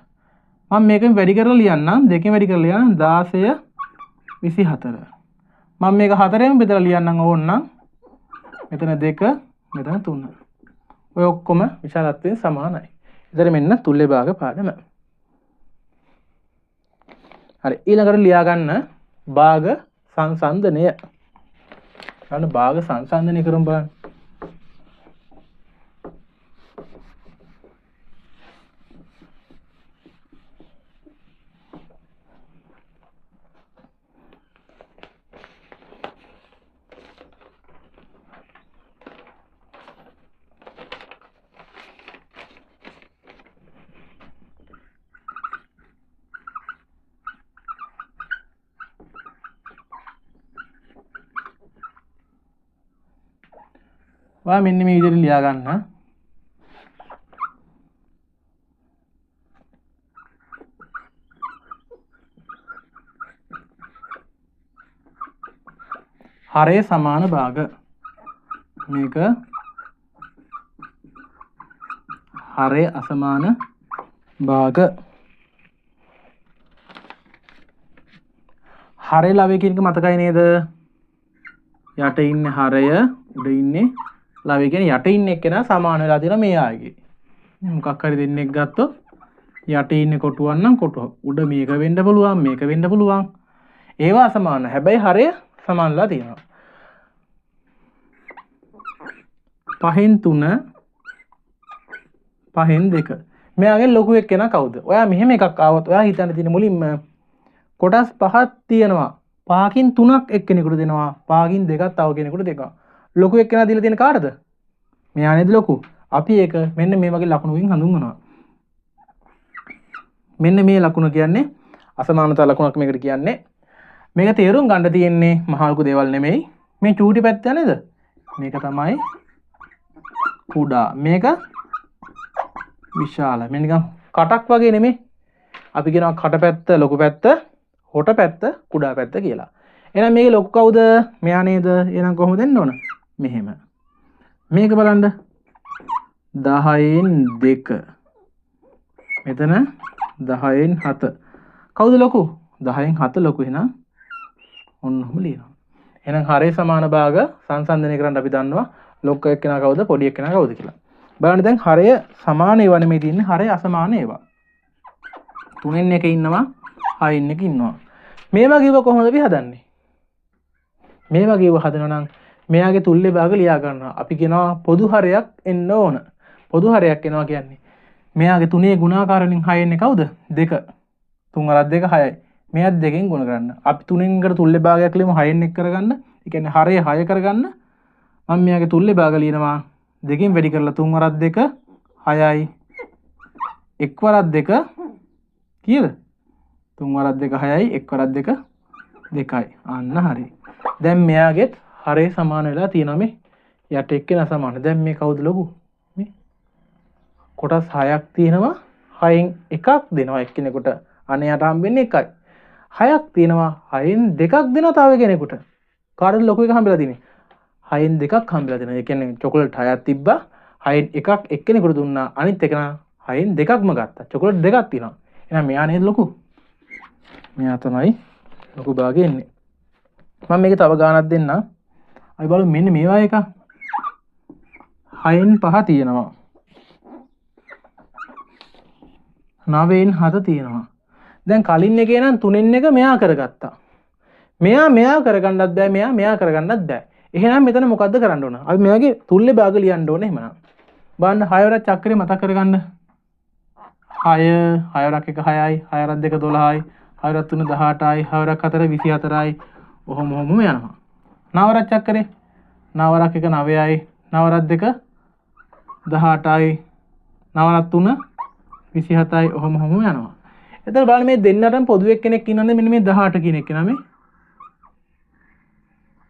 මම මේකෙන් වැඩි කරලා ලියන්නම් දෙකෙන් වැඩි කරලා ලියන්නම් 16 24. මම මේක 4ෙන් බෙදලා ලියන්නම් ඕනනම් මෙතන 2 මෙතන 3. ඔය ඔක්කොම විශාලත්වයෙන් සමානයි. ඉතින් මෙන්න තුල්ලේ භාග පාඩම. හරි ඊළඟට ලියා ගන්න භාග සංසන්දනය. ගන්න භාග සංසන්දනය කරමු බලන්න. ඔයා මෙන්න මේ විදිහට ලියා ගන්න. හරය සමාන භාග. මේක හරය අසමාන භාග. හරය ලවය කියන එක මතකයි නේද? යට ඉන්නේ හරය උඩ ඉන්නේ ලවය කියන්නේ යට ඉන්න එක්කෙනා සමාන වෙලා තියෙනවා මේ ආයේගේ. මොකක් හරි දෙන්නෙක් ගත්තොත් යට ඉන්නේ කොටුවක් නම් කොටුව. උඩ මේක වෙන්න පුළුවන් මේක වෙන්න පුළුවන්. ඒවා අසමාන. හැබැයි හරය සමානලා තියෙනවා. 5න් 3 5න් 2. මෙයාගේ ලොකු එක්කෙනා කවුද? ඔයා මෙහෙම එකක් ආවොත් ඔයා හිතන්න තියෙන මුලින්ම කොටස් 5ක් තියෙනවා. 5කින් 3ක් එක්කෙනෙකුට දෙනවා. 5කින් 2ක් තව කෙනෙකුට දෙනවා. ලොකු එක්කෙනා දීලා තියෙන කාටද? මෙයා නේද ලොකු. අපි ඒක මෙන්න මේ වගේ ලකුණුකින් හඳුන්වනවා. මෙන්න මේ ලකුණ කියන්නේ අසමානතා ලකුණක් මේකට කියන්නේ. මේක තේරුම් ගන්න තියෙන්නේ මහා ලොකු දේවල් නෙමෙයි. මේ චූටි පැත්ත නේද? මේක තමයි කුඩා. මේක විශාල. මේ නිකන් කටක් වගේ නෙමෙයි. අපි කියනවා කට පැත්ත ලොකු පැත්ත හොට පැත්ත කුඩා පැත්ත කියලා. එහෙනම් මේකේ ලොකු කවුද? මෙයා නේද? එහෙනම් කොහොමද දෙන්න ඕන? මෙහෙම. මේක බලන්න 10න් 2. මෙතන 10න් 7. කවුද ලොකු? 10න් 7 ලොකු. එහෙනම් ඔන්නම ලියනවා. එහෙනම් හරේ සමාන භාග සංසන්දනය කරන්න අපි දන්නවා ලොකු එක්කෙනා කවුද පොඩි එක්කෙනා කවුද කියලා. බලන්න දැන් හරය සමාන ඒවා නෙමෙයි තියෙන්නේ හරය අසමාන ඒවා. 3න් 1 ඉන්නවා 6න් 1 ඉන්නවා. මේ වගේව කොහොමද අපි හදන්නේ? මේ වගේව හදනවා නම් මෙයාගේ තුල්ලේ භාග ලියා ගන්නවා. අපි කියනවා පොදු හරයක් එන්න ඕන. පොදු හරයක් එනවා කියන්නේ මෙයාගේ 3 ගුණාකාර වලින් 6 එන්නේ කවුද? 2. 3 වරක් 2 6යි. මෙයත් 2කින් ගුණ කරන්න. අපි 3න් එකට තුල්ලේ භාගයක් ලියමු 6න් 1 කරගන්න. ඒ කියන්නේ හරය 6 කරගන්න. මම මෙයාගේ තුල්ලේ භාග ලියනවා 2කින් වැඩි කරලා 3 වරක් 2 6යි. 1 වරක් 2 කීයද? 3 වරක් 2 6යි 1 වරක් 2 2යි. අන්න හරි. දැන් මෙයාගෙත් හරේ සමාන වෙලා තියෙනවා මේ යට එක්කෙනා සමාන. දැන් මේ කවුද ලොකු? මේ කොටස් 6ක් තියෙනවා 6න් එකක් දෙනවා එක්කෙනෙකුට. අනේයට හම්බෙන්නේ 1යි. 6ක් තියෙනවා 6න් 2ක් දෙනවා තව කෙනෙකුට. කාටද ලොකු එක හම්බෙලා තියෙන්නේ? 6න් 2ක් හම්බෙලා තියෙනවා. ඒ කියන්නේ චොකලට් 6ක් තිබ්බා 6න් එකක් එක්කෙනෙකුට දුන්නා. අනිත් එකනා 6න් 2ක්ම ගත්තා. චොකලට් 2ක් තියෙනවා. එහෙනම් මෙයා නේද ලොකු? මෙයා තමයි ලොකු භාගෙ එන්නේ. මම මේක තව ගානක් දෙන්නම්. අපි බලමු මෙන්න මේවා එක 6න් 5 තියෙනවා. 9න් 7 තියෙනවා. දැන් කලින් එකේ නම් 3න් 1 මෙයා කරගත්තා. මෙයා කරගන්නත් බෑ. මෙයා කරගන්නත් බෑ. එහෙනම් මෙතන මොකද්ද කරන්න ඕන? අපි මෙයාගේ තුල්ලේ භාග ලියන්න ඕනේ එහෙමනම්. බලන්න 6 වරක් චක්‍රේ මතක් කරගන්න. 6 වරක් 1 6යි 6 වරක් 2 12යි 6 වරක් 3 18යි 6 වරක් 4 24යි. ඔහොම යනවා. 9 වරක් චක්‍රේ 9 වරක් 1 9යි 9 වරක් 2 18යි 9 වරක් 3 27යි. ඔහොම යනවා. එතන බලන්න මේ දෙන්නටම පොදු එක්කෙනෙක් ඉන්නවනේ මෙන්න මේ 18 කියන එක නම.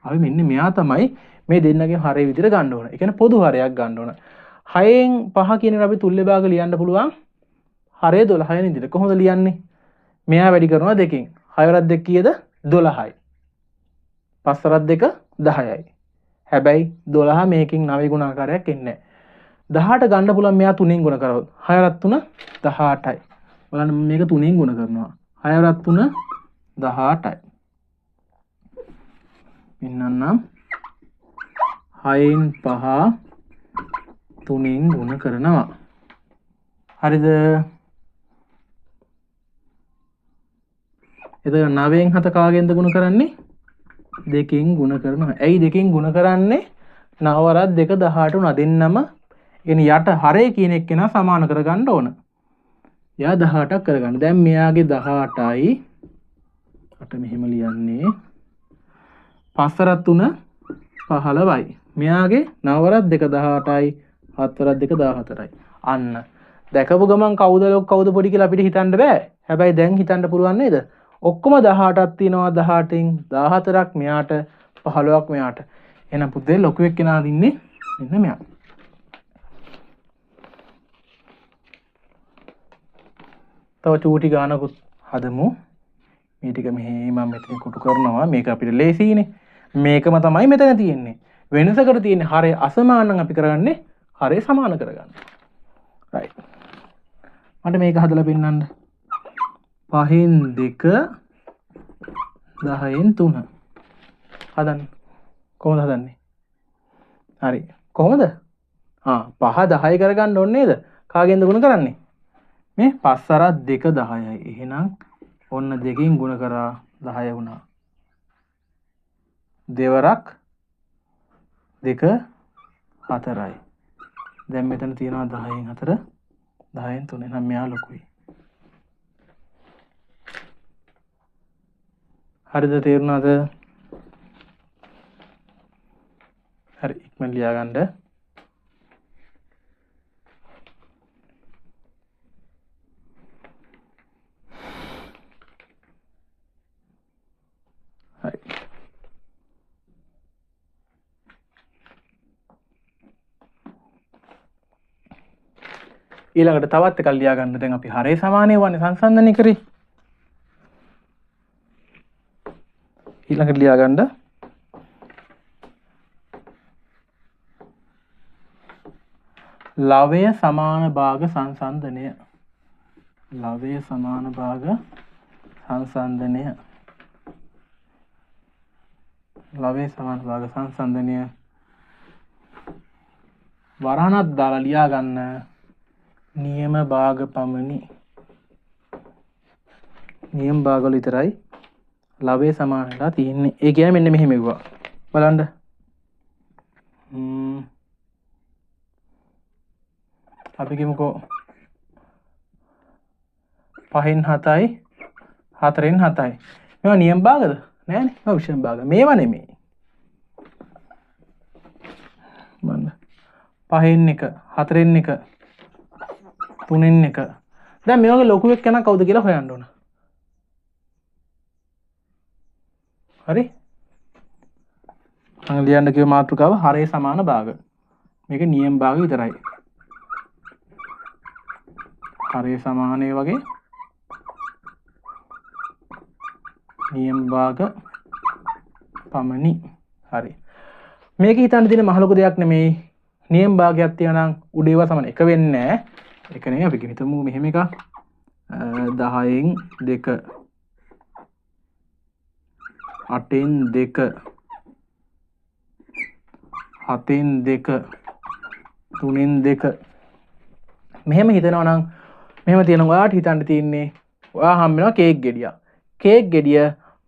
අපි මෙන්න මෙයා තමයි මේ දෙන්නගේ හරය විදිහට ගන්න ඕන. ඒ කියන්නේ පොදු හරයක් ගන්න ඕන. 6න් 5 කියන එක අපි තුල්ලේ භාග ලියන්න පුළුවන්. හරය 12 වෙනි විදිහට. කොහොමද ලියන්නේ? මෙයා වැඩි කරනවා 2කින්. 6 වරක් 2 කීයද? 12යි. 5 වරක් 2 10යි. හැබැයි 12 මේකෙන් 9 ගුණාකාරයක් එන්නේ නැහැ. 18 ගන්න පුළුවන් මෙයා 3න් ගුණ කරවොත්. 6 වරක් 3 18යි. බලන්න මේක 3න් ගුණ කරනවා. 6 වරක් 3 18යි. පින්නන්නම් 6න් 5 3න් ගුණ කරනවා. හරිද? එතකොට 9න් 7 කාගෙන්ද ගුණ කරන්නේ? 2කින් ගුණ කරනවා. ඇයි 2කින් ගුණ කරන්නේ? 9 වරක් 2 18 උනා දෙන්නම يعني යට හරේ කියන එක්කෙනා සමාන කරගන්න ඕන. එයා 18ක් කරගන්න. දැන් මෙයාගේ 18යි අට මෙහෙම ලියන්නේ 5 වරක් 3 15යි. මෙයාගේ 9 වරක් 2 18යි 7 වරක් 2 14යි. අන්න දැකපු ගමන් කවුද ලොකු කවුද පොඩි කියලා අපිට හිතන්න බෑ. හැබැයි දැන් හිතන්න පුළුවන් නේද? ඔක්කොම 18ක් තියෙනවා 18න් 14ක් මෙයාට 15ක් මෙයාට. එහෙනම් පුතේ ලොකු එක්කෙනා දින්නේ මෙන්න මෙයා. තව චූටි ගානකුත් හදමු. මේ ටික මෙහි මම මෙතන කොටු කරනවා. මේක අපිට ලේසියිනේ. මේකම තමයි මෙතන තියෙන්නේ. වෙනසකට තියෙන්නේ හරය අසමාන නම් අපි කරගන්නේ හරය සමාන කරගන්න. right. මට මේක හදලා පෙන්නන්න. 5න් 2 10න් 3 හදන්න. කොහොමද හදන්නේ? හරි. කොහොමද? 5 10යි කරගන්න ඕනේ නේද? කාගෙන්ද ගුණ කරන්නේ? මේ 5 වරක් 2 10යි. එහෙනම් ඔන්න 2කින් ගුණ කරා 10 වුණා. දෙවරක් 2 4යි. දැන් මෙතන තියෙනවා 10න් 4 10න් 3. එහෙනම් මෙයා ලොකුයි. හරිද? තේරුණාද? හරි ඉක්මන් ලියා ගන්න. හරි. ඊළඟට තවත් එකක් ලියා ගන්න. දැන් අපි හරේ සමානය වන්නේ සංසන්දනය කරේ. ඊළඟට ලියා ගන්න ලවය සමාන භාග සංසන්දනය. ලවය සමාන භාග සංසන්දනය. ලවය සමාන භාග සංසන්දනය වරහණක් දාලා ලියා ගන්න නියම භාග පමණි. නියම භාග වල විතරයි ලවය සමාන වෙලා තියෙන්නේ. ඒ කියන්නේ මෙන්න මෙහෙම ඉවුවා. බලන්න. අපි කියමුකෝ 5න් 7යි 4න් 7යි. මේවා නියම භාගද? නෑනේ. මේවා විෂම භාග. මේවා නෙමෙයි. බලන්න. 5න් 1 4න් 1 3න් 1. දැන් මේ වගේ ලොකු එක්කෙනා කවුද කියලා හොයන්න ඕන. හරි? මම ලියන්න කිව්ව මාතෘකාව හරය සමාන භාග. මේක නියම භාග විතරයි. හරය සමානයේ වගේ නියම භාග පමණි. හරි. මේක හිතන්න දින මහ ලොකු දෙයක් නෙමෙයි. නියම භාගයක් තියනවා නම් උඩේව සමාන 1 වෙන්නේ නැහැ. ඒක නෙමෙයි අපි හිතමු මෙහෙම එකක් 10න් 2 8න් 2 7න් 2 3න් 2 මෙහෙම හිතනවා නම් මෙහෙම තියෙනවා. ඔයාට හිතන්න තියෙන්නේ ඔයා හම් වෙනවා කේක් ගෙඩියක්. කේක් ගෙඩිය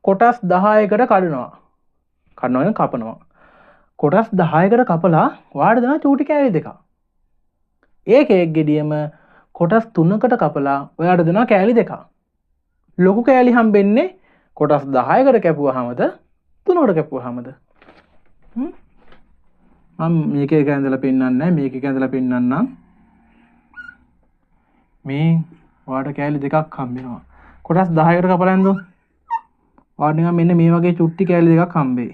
කොටස් 10කට කඩනවා. කඩනවා කපනවා. කොටස් 10කට කපලා ඔයාට දෙනවා චූටි කෑලි දෙකක්. ඒ කේක් ගෙඩියම කොටස් 3කට කපලා ඔයාට දෙනවා කෑලි දෙකක්. ලොකු කෑලි හම්බෙන්නේ කොටස් 10කට කැපුවාමද 3කට කැපුවාමද? මම මේක එක ඇඳලා පෙන්නන්නේ නැහැ. මේක එක ඇඳලා පෙන්නන්නම්. මේ ඔයාට කෑලි දෙකක් හම්බෙනවා. කොටස් 10කට කපලා ඇඳෝ. ඔයාට නිකන් මෙන්න මේ වගේ චුට්ටි කෑලි දෙකක් හම්බෙයි.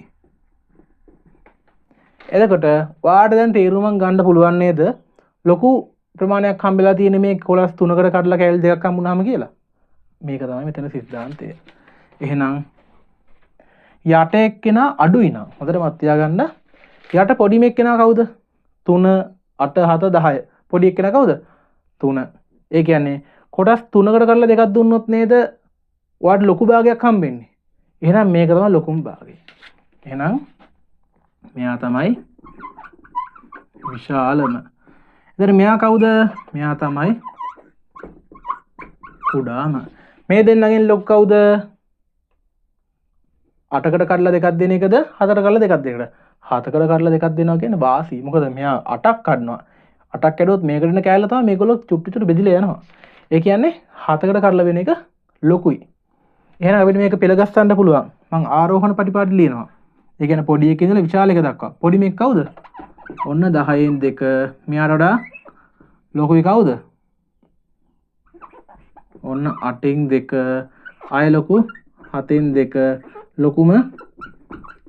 එතකොට ඔයාට දැන් තීරුමක් ගන්න පුළුවන් නේද? ලොකු ප්‍රමාණයක් හම්බෙලා තියෙන මේ කොටස් 3කට කඩලා කෑලි දෙකක් හම්බුනාම කියලා. මේක තමයි මෙතන සිද්ධාන්තය. එහෙනම් යට එක්කෙනා අඩුයි නම් හොඳට මත් තියාගන්න. යට පොඩිම එක්කෙනා කවුද? 3 8 7 10. පොඩි එක්කෙනා කවුද? 3. ඒ කියන්නේ කොටස් 3කට කඩලා දෙකක් දුන්නොත් නේද ඔයාට ලොකු භාගයක් හම්බෙන්නේ. එහෙනම් මේක තමයි ලොකුම භාගය. එහෙනම් මෙයා තමයි විශාලම. එතන මෙයා කවුද? මෙයා තමයි කුඩාම. මේ දෙන්නගෙන් ලොකු කවුද? 8කට කඩලා දෙකක් දෙන එකද 4කට කඩලා දෙකක් දෙන එකද? 7කට කඩලා දෙකක් දෙනවා කියන්නේ වාසි. මොකද මෙයා 8ක් කඩනවා. 8ක් කැඩුවොත් මේකට එන කෑල්ල තමයි මේගොල්ලෝ චුට්ටු චුට්ටු බෙදිලා යනවා. ඒ කියන්නේ 7කට කඩලා වෙන එක ලොකුයි. එහෙනම් අපිට මේක පෙළ ගස්සන්න පුළුවන්. මම ආරෝහණ පටිපාටි ලියනවා. ඒ කියන්නේ පොඩි එකේ ඉඳලා විශාල එක දක්වා. පොඩි මේක කවුද? ඔන්න 10න් 2. මෙයාට වඩා ලොකුයි කවුද? ඔන්න 8න් 2. ආය ලොකු 7න් 2. ලොකුම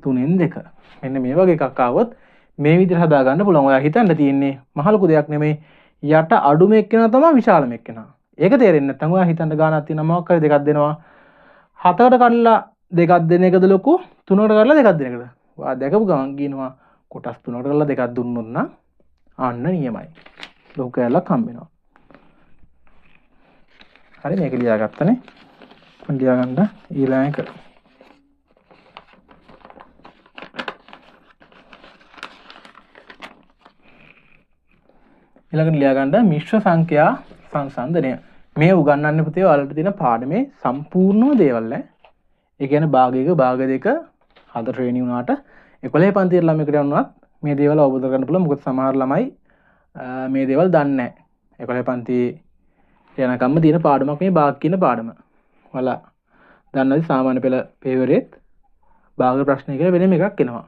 3න් 2. මෙන්න මේ වගේ එකක් ආවොත් මේ විදිහට හදා ගන්න පුළුවන්. ඔයා හිතන්න තියෙන්නේ මහ ලොකු දෙයක් නෙමෙයි. යට අඩුම එක්කෙනා තමයි විශාලම එක්කෙනා. ඒක තේරෙන්නේ නැත්නම් ඔයා හිතන්න ගානක් තියෙනවා මොකක් හරි දෙකක් දෙනවා. 7කට කඩලා දෙකක් දෙන එකද ලොකු? 3කට කඩලා දෙකක් දෙන එකද? ඔයා දැකපු ගමන් කියනවා කොටස් 3කට කඩලා දෙකක් දුන්නොත් නම් අන්න නියමයි. ලොකු කැලක් හම්බ වෙනවා. හරි මේක ලියාගත්තනේ. මම ලියා ගන්න ඊළඟ එක. ඊළඟට ලියා ගන්න මිශ්‍ර සංඛ්‍යා සංසන්දනය. මේ උගන්වන්න පුතේ ඔයාලට තියෙන පාඩමේ සම්පූර්ණම දේවල් ඈ. ඒ කියන්නේ භාග 1 භාග 2 හතර ශ්‍රේණි වුණාට 11 පන්තියේ ළමයෙකුට වුණත් මේ දේවල් අවබෝධ කරගන්න පුළුවන්. මොකද සමහර ළමයි මේ දේවල් දන්නේ නැහැ. 11 පන්තියේ යනකම්ම තියෙන පාඩමක් මේ භාග කියන පාඩම. ඔයාලා දන්නවද සාමාන්‍ය පෙළ පේවරේත් භාග ප්‍රශ්න කියලා වෙනම එකක් එනවා.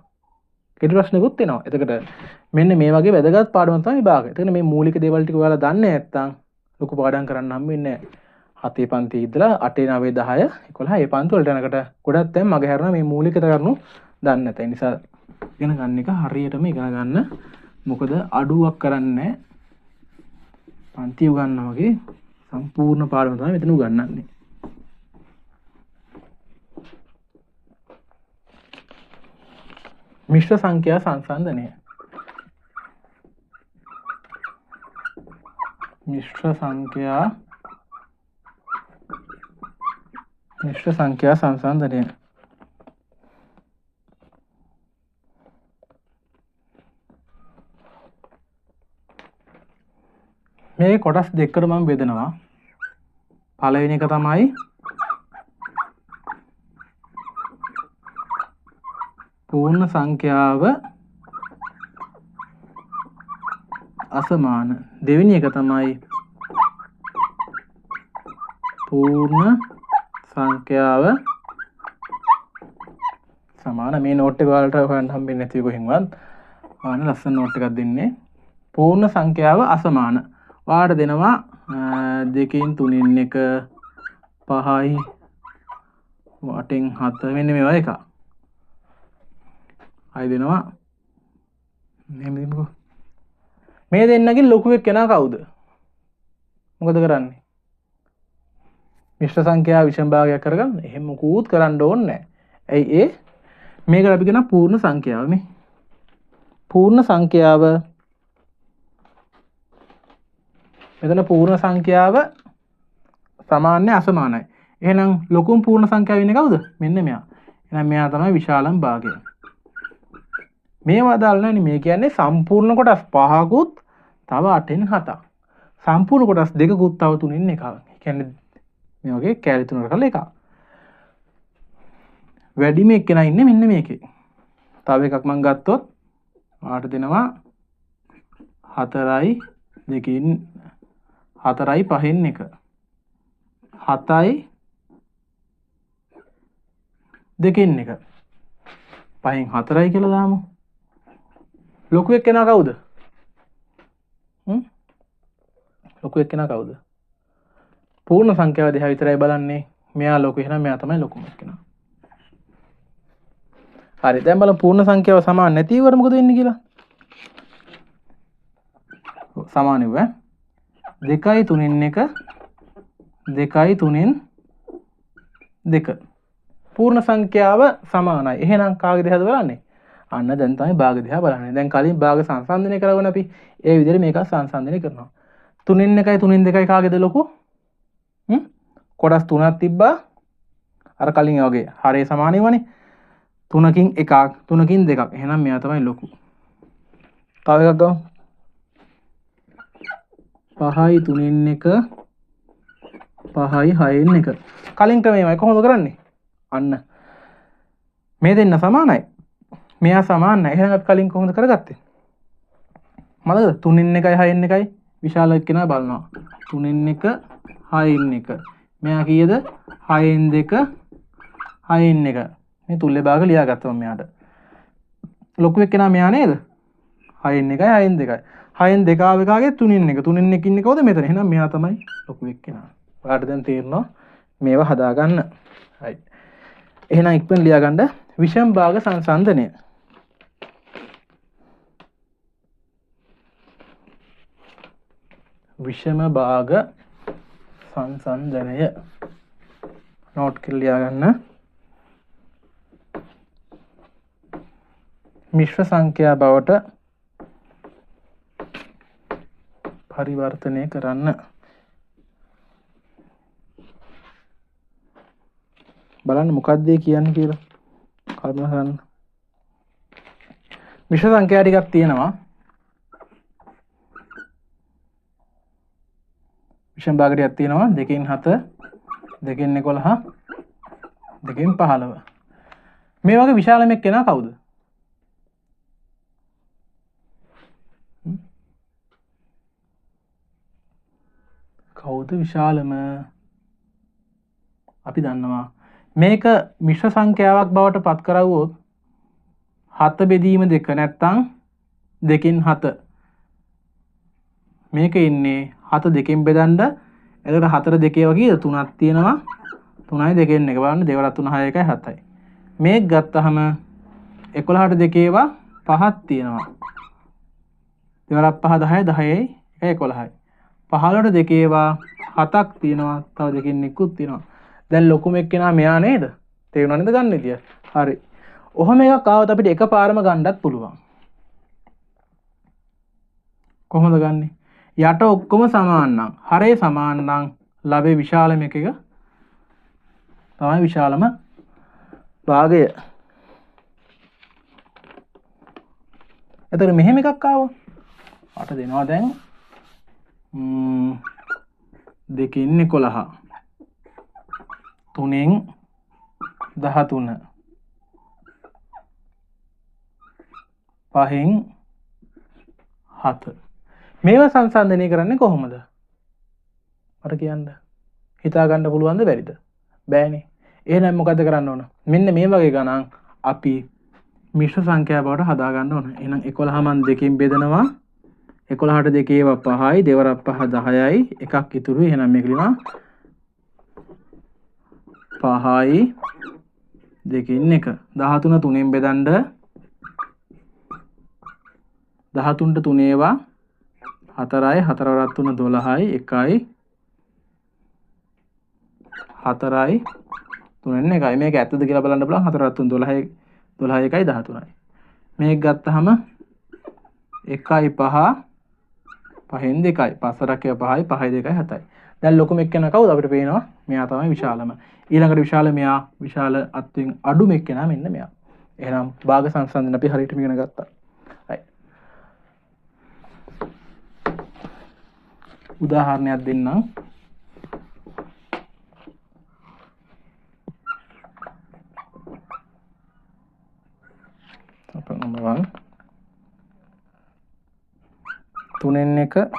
කෙටි ප්‍රශ්නකුත් එනවා. එතකොට මෙන්න මේ වගේ වැදගත් පාඩමක් තමයි භාග. එතකොට මේ මූලික දේවල් ටික ඔයාලා දන්නේ නැත්නම් ලොකු පාඩම් කරන්න හම්බ වෙන්නේ නැහැ. 7 පන්ති ඉඳලා 8 9 10 11 ඒ පන්ති වලට යනකොට ගොඩක් දැන් මගේ හැරෙනවා මේ මූලික කරුණු දන්නේ නැත. ඒ නිසා ඉගෙන ගන්න එක හරියටම ඉගෙන ගන්න. මොකද අඩුවක් කරන්නේ පන්ති උගන්වනවා වගේ සම්පූර්ණ පාඩම තමයි මෙතන උගන්වන්නේ. මිශ්‍ර සංඛ්‍යා සංසන්දනය. මිශ්‍ර සංඛ්‍යා සංසන්දනය. මේ කොටස් දෙකකට මම බෙදනවා. පළවෙනි එක තමයි පූර්ණ සංඛ්‍යාව අසමාන. දෙවෙනි එක තමයි පූර්ණ සංඛ්‍යාව සමාන. මේ නෝට් එක වලට හොයන්න හම්බෙන්නේ නැති කොහෙන්වත්. ආන ලස්සන නෝට් එකක් දෙන්නේ. පූර්ණ සංඛ්‍යාව අසමාන. වාට දෙනවා 2කින් 3න් 1 5යි 8න් 7 මෙන්න මේවා එක. අය දෙනවා මේ දෙන්නගෙන් ලොකු එක්කෙනා කවුද? මොකද කරන්නේ? මිශ්‍ර සංඛ්‍යාව විෂම භාගයක් කරගන්න. එහෙම මොකුත් කරන්න ඕනේ නැහැ. ඇයි ඒ? මේකට අපි කියන පූර්ණ සංඛ්‍යාව මේ. පූර්ණ සංඛ්‍යාව මෙතන පූර්ණ සංඛ්‍යාව සමානයි අසමානයි. එහෙනම් ලොකුම පූර්ණ සංඛ්‍යාව ඉන්නේ කවුද? මෙන්න මෙයා. එහෙනම් මෙයා තමයි විශාලම භාගය. මේවා දාලා නැන්නේ. මේ කියන්නේ සම්පූර්ණ කොටස් 5කුත් තව 8න් 7ක්. සම්පූර්ණ කොටස් 2කුත් තව 3න් 1ක්. ඒ කියන්නේ මේ වගේ කැලි 3කට කරලා එකක්. වැඩිම එක්කෙනා ඉන්නේ මෙන්න මේකේ. තව එකක් මම ගත්තොත් ආට දෙනවා 4යි 2කින් 4යි 5න් 1 7යි 2කින් 1 5න් 4යි කියලා දාමු. ලොකු එක්කෙනා කවුද? ලොකු එක්කෙනා කවුද? පූර්ණ සංඛ්‍යාව දිහා විතරයි බලන්නේ. මෙයා ලොකු. එහෙනම් මෙයා තමයි ලොකුම එක්කෙනා. හරි. දැන් බලමු පූර්ණ සංඛ්‍යාව සමාන නැති ඉවර මොකද වෙන්නේ කියලා. සමාන ඉව 2යි 3න් 1 2යි 3න් 2 පූර්ණ සංඛ්‍යාව සමානයි. එහෙනම් කාගේ දිහාද බලන්නේ? අන්න දැන් තමයි භාග දිහා බලන්නේ. දැන් කලින් භාග සංසන්දනය කරවන අපි ඒ විදිහට මේක සංසන්දනය කරනවා. 3න් 1යි 3න් 2යි කාගේද ලොකු? කොටස් 3ක් තිබ්බා. අර කලින් වගේ හරේ සමානයි වනේ. 3කින් 1ක් 3කින් 2ක්. එහෙනම් මෙයා තමයි ලොකු. තව එකක් ගමු. 5යි 3න් 1 5යි 6න් 1. කලින් ක්‍රමයමයි කොහොමද කරන්නේ? අන්න මේ දෙන්න සමානයි. මෙයා සමාන නැහැ. එහෙනම් අපි කලින් කොහොමද කරගත්තේ? මතකද? 3න් 1යි 6න් 1යි විශාල එක්කෙනා බලනවා. 3න් 1 6න් 1. මෙයා කීයද? 6න් 2 6න් 1. මේ තුල්ලේ භාග ලියාගත්තා මම මෙයාට. ලොකු එක්කෙනා මෙයා නේද? 6න් 1යි 6න් 2යි. 6න් 2 ආව එකාගේ 3න් 1. 3න් 1 ඉන්නේ කවුද මෙතන? එහෙනම් මෙයා තමයි ලොකු එක්කෙනා. ඔයාලට දැන් තේරෙනවා මේවා හදාගන්න. හරි. එහෙනම් ඉක්මන ලියාගන්න විෂම භාග සංසන්දනය. විෂම භාග සංසන්දනය නෝට් කරලා ලියාගන්න. මිශ්‍ර සංඛ්‍යා බවට පරිවර්තනය කරන්න. බලන්න මොකක්ද කියන්නේ කියලා කල්පනා කරන්න. මිශ්‍ර සංඛ්‍යා ටිකක් තියෙනවා. විෂම භාග ටිකක් තියෙනවා. 2කින් 7 2කින් 11 2කින් 15. මේ වගේ විශාලම එක්කෙනා කවුද? කවුද විශාලම? අපි දන්නවා මේක මිශ්‍ර සංඛ්‍යාවක් බවට පත් කරවුවොත් 7 බෙදීම 2 නැත්තම් 2කින් 7 මේක ඉන්නේ 7 2කින් බෙදන්න. එතකොට 4 2 වගේ 3ක් තියෙනවා. 3යි 2කින් 1 බලන්න 2 වරක් 3 6 1යි 7යි. මේක ගත්තහම 11ට 2 ඒවා 5ක් තියෙනවා. 2 වරක් 5 10යි 10යි 11යි. 15ට 2 ඒවා 7ක් තියෙනවා. තව 2කින් 1කුත් තියෙනවා. දැන් ලොකුම එක්කෙනා මෙයා නේද? තේරුණා නේද ගන්න විදිය? හරි. ඔහොම එකක් ආවොත් අපිට එකපාරම ගන්නත් පුළුවන්. කොහොමද ගන්නෙ? යට ඔක්කොම සමාන නම් හරේ සමාන නම් ලැබේ විශාලම එක තමයි විශාලම භාගය. එතකොට මෙහෙම එකක් ආවොත් අට දෙනවා දැන් 2 න් 11 3 න් 13 5 න් 7 මේවා සංසන්දනය කරන්නේ කොහොමද? මට කියන්න හිතා ගන්න පුළුවන්ද බැරිද? බෑනේ. එහෙනම් මොකද කරන්න ඕන? මෙන්න මේ වගේ ගණන් අපි මිශ්‍ර සංඛ්‍යා බවට හදා ගන්න ඕන. එහෙනම් 11 මන් දෙකෙන් බෙදනවා. 11ට දෙකේ 5යි, දෙවරක් 5 10යි, එකක් ඉතුරු. එහෙනම් මේක ලියනවා 5යි දෙකෙන් 1. 13 3ෙන් බෙදන්න 13ට 3 ඒවා 4යි, 4 වරක් 3 12යි, 1යි 4යි 3න් 1යි. මේක ඇත්තද කියලා බලන්න බලන්න 4 වරක් 3 12යි 12යි 1යි 13යි. මේක ගත්තාම 1යි 5 5න් 2යි 5 වරක් 5යි 5යි 2යි 7යි. දැන් ලොකුම එක්කෙනා කවුද? අපිට පේනවා මෙයා තමයි විශාලම. ඊළඟට විශාල මෙයා, විශාල අත්වෙන් අඩුම එක්කෙනා මෙන්න මෙයා. එහෙනම් භාග සංසන්දන අපි හරියටම ඉගෙන ගත්තා. right. උදාහරණයක් දෙන්නම්. number 1 3න් 1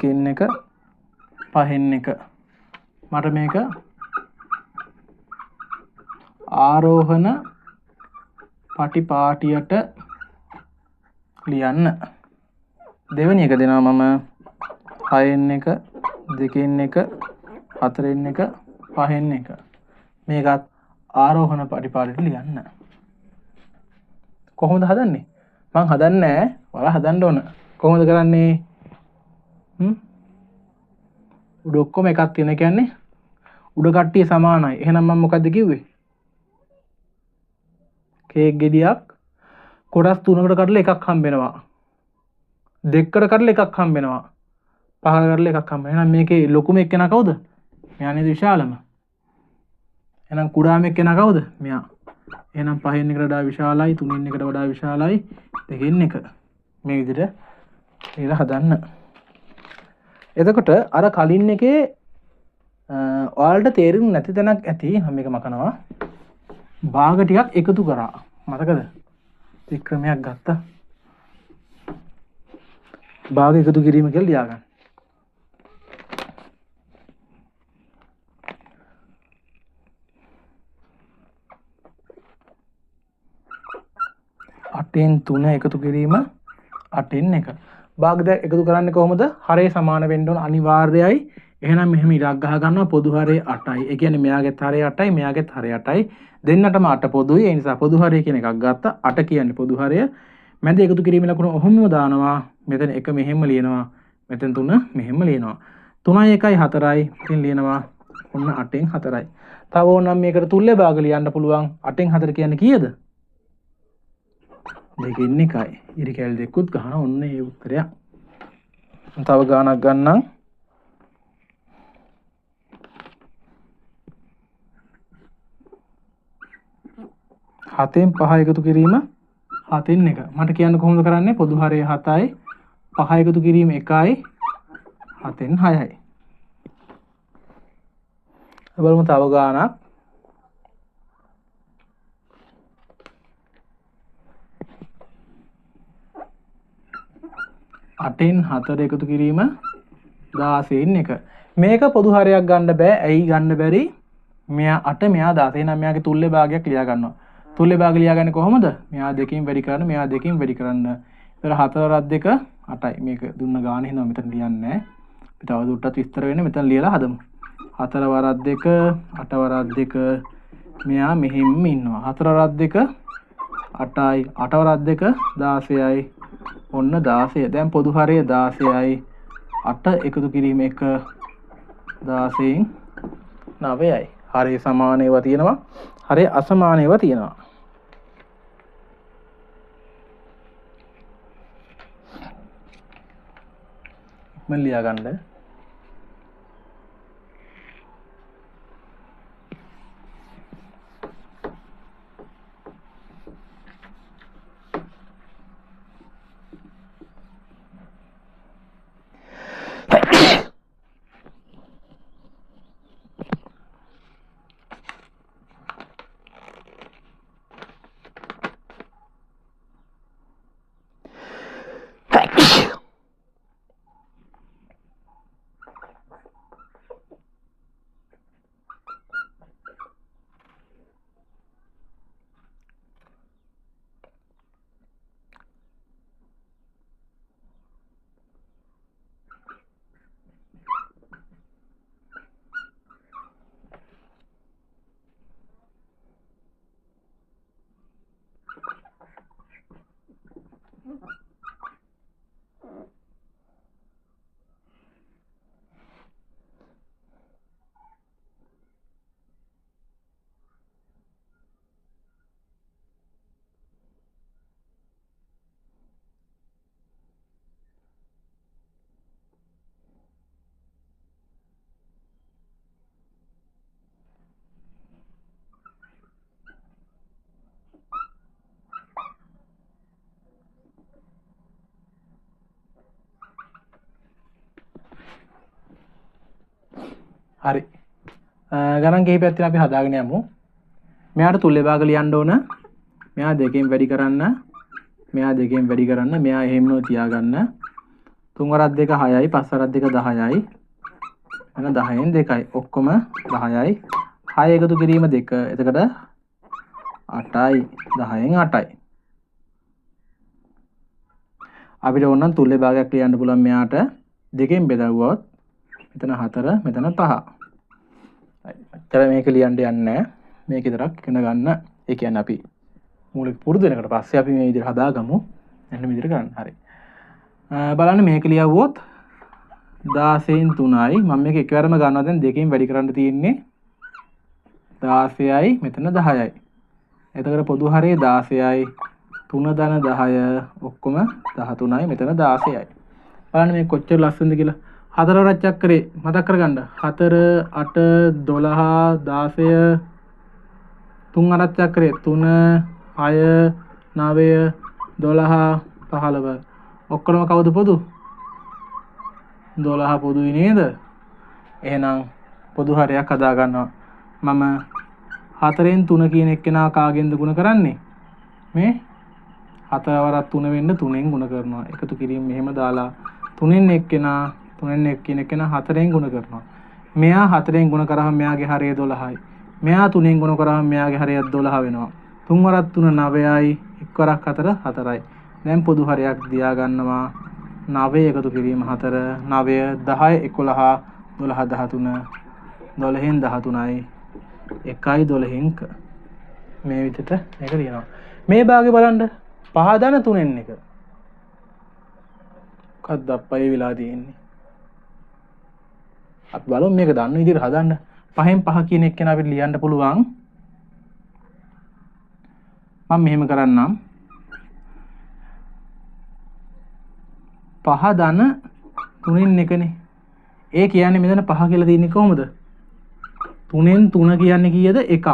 2න් 1 5න් 1 මට මේක ආරෝහණ පටිපාටියට ලියන්න. දෙවෙනි එක දෙනවා මම 6න් 1 2න් 1 4න් 1 5න් 1 මේකත් ආරෝහණ පටිපාටියට ලියන්න. කොහොමද හදන්නේ? මං හදන්නේ නැහැ. ඔයාලා හදන්න ඕන. කොහොමද කරන්නේ? උඩ ඔක්කොම එකක් තියෙන කියන්නේ උඩ කට්ටිය සමානයි. එහෙනම් මම මොකද්ද කිව්වේ? කේක් ගෙඩියක් කොටස් 3කට කඩලා එකක් හම්බෙනවා. 2කට කඩලා එකක් හම්බෙනවා. 5කට කඩලා එකක් හම්බෙනවා. එහෙනම් මේකේ ලොකුම එක්කෙනා කවුද? මෙයා නේද විශාලම. එහෙනම් කුඩාම එක්කෙනා කවුද? මෙයා. එහෙනම් 5න් 1කට වඩා විශාලයි, 3න් 1කට වඩා විශාලයි, 2න් 1. මේ විදිහට කියලා හදන්න. එතකොට අර කලින් එකේ ඔයාලට තේරුම් නැති තැනක් ඇති. මම මේක මකනවා. භාග ටිකක් එකතු කරා. මතකද? ක්‍රමයක් ගත්තා. භාග එකතු කිරීම කියලා ලියාගන්න. අටෙන් 3 එකතු කිරීම 8න් 1. භාග දෙක එකතු කරන්නේ කොහොමද? හරේ සමාන වෙන්න ඕන අනිවාර්යයි. එහෙනම් මෙහෙම ඉරක් ගහ ගන්නවා. පොදු හරේ 8යි. ඒ කියන්නේ මෙයාගෙත් හරේ 8යි, මෙයාගෙත් හරේ 8යි. දෙන්නටම 8 පොදුයි. ඒ නිසා පොදු හරය කියන එකක් ගත්තා. 8 කියන්නේ පොදු හරය. මැද එකතු කිරීමේ ලකුණ ඔහොමම දානවා. මෙතන 1 මෙහෙම ලියනවා. මෙතන 3 මෙහෙම ලියනවා. 3යි 1යි 4යි. ඉතින් ලියනවා ඔන්න 8න් 4යි. තව ඕනම් මේකට තුල්ලේ භාග ලියන්න පුළුවන්. 8න් 4 කියන්නේ කීයද? 2න් 1යි. ඉරි කැල් දෙකකුත් ගහන ඔන්න ඒ උත්තරයක්. තව ගානක් ගන්නම්. 7න් 5 එකතු කිරීම 7න් 1. මට කියන්න කොහොමද කරන්නේ? පොදු හරය 7යි, 5 එකතු කිරීම 1යි, 7න් 6යි. බලමු තව ගානක්. 8න් 4 එකතු කිරීම 16න් 1. මේක පොදු හරයක් ගන්න බෑ. ඇයි ගන්න බැරි? මෙයා 8 මෙයා 16. එහෙනම් මෙයාගේ තුල්ලේ භාගයක් ලියා ගන්නවා. තුල්ලේ භාගය ලියාගන්නේ කොහොමද? මෙයා දෙකකින් වැඩි කරන්න, මෙයා දෙකකින් වැඩි කරන්න. ඒතර 4 වරක් 2 8යි. මේක දුන්න ගාන හින්දා මෙතන ලියන්නේ නැහැ. අපි තව දුරටත් විස්තර වෙන්නේ මෙතන ලියලා හදමු. 4 වරක් 2 8 වරක් 2 මෙයා මෙහෙම ඉන්නවා. 4 වරක් 2 8යි, 8 වරක් 2 16යි. ඔන්න 16. දැන් පොදු හරය 16යි. 8 එකතු කිරීම 1 16න් 9යි. හරය සමාන ඒවා තියෙනවා. හරය අසමාන ඒවා තියෙනවා. ඉක්මන් ලියා ගන්න. හරි. ගණන් කිහිපයක් තියෙනවා අපි හදාගෙන යමු. මෙයාට තුල්ලේ භාග ලියන්න ඕන. මෙයා දෙකෙන් වැඩි කරන්න. මෙයා දෙකෙන් වැඩි කරන්න. මෙයා එහෙමම තියාගන්න. 3 වරක් 2 6යි 5 වරක් 2 10යි. එන 10න් 2යි. ඔක්කොම 10යි. 6 එකතු කිරීම 2. එතකොට 8යි. 10න් 8යි. අපිට ඕන තුල්ලේ භාගයක් ලියන්න පුළුවන් මෙයාට දෙකෙන් බෙදුවොත් මෙතන 4 මෙතන 5. අච්චර මේක ලියන්න යන්නේ නැහැ. මේක විතරක් ඉගෙන ගන්න. ඒ කියන්නේ අපි මූලික පුරුදු වෙනකට පස්සේ අපි මේ විදිහට හදාගමු. එන්න මේ විදිහට ගන්න. හරි. බලන්න මේක ලියවුවොත් 16න් 3යි. මම මේක එකවරම ගන්නවා දැන් දෙකෙන් වැඩි කරන්න තියෙන්නේ 16යි මෙතන 10යි. එතකොට පොදු හරේ 16යි 3 ධන 10 ඔක්කොම 13යි මෙතන 16යි. බලන්න මේ කොච්චර ලස්සනද කියලා. 4 වරක් චක්‍රේ මතක් කරගන්න. 4 8 12 16 3 වරක් චක්‍රේ 3 6 9 12 15 ඔක්කොම කවුද පොදු? 12 පොදුයි නේද? එහෙනම් පොදු හරයක් හදා ගන්නවා. මම 4න් 3 කියන එක්කෙනා කාගෙන්ද ගුණ කරන්නේ? මේ 4 වරක් 3 වෙන්න 3ෙන් ගුණ කරනවා. එකතු කිරීම මෙහෙම දාලා 3න් එක්කෙනා 3න් එක්කෙනා 4ෙන් ගුණ කරනවා. මෙයා 4ෙන් ගුණ කරාම මෙයාගේ හරය 12යි. මෙයා 3ෙන් ගුණ කරාම මෙයාගේ හරය 12 වෙනවා. 3 වරක් 3 9යි. 1 වරක් 4 4යි. දැන් පොදු හරයක් දියා ගන්නවා. 9 එකතු කිරීම 4 9 10 11 12 13 12න් 13යි 1යි 12න් මේ විදිහට මේක ලියනවා. මේ භාගේ බලන්න 5 ධන 3න් එක. මොකක්ද අප්පයි වෙලා තියෙන්නේ? අපි බලමු මේක දන්න විදිහට හදන්න. 5න් 5 කියන එක අපිට ලියන්න පුළුවන්. මම මෙහෙම කරන්නම්. 5 ධන 3න් එකනේ. ඒ කියන්නේ මෙතන 5 කියලා තියෙන්නේ කොහොමද? 3න් 3 කියන්නේ කීයද? 1ක්.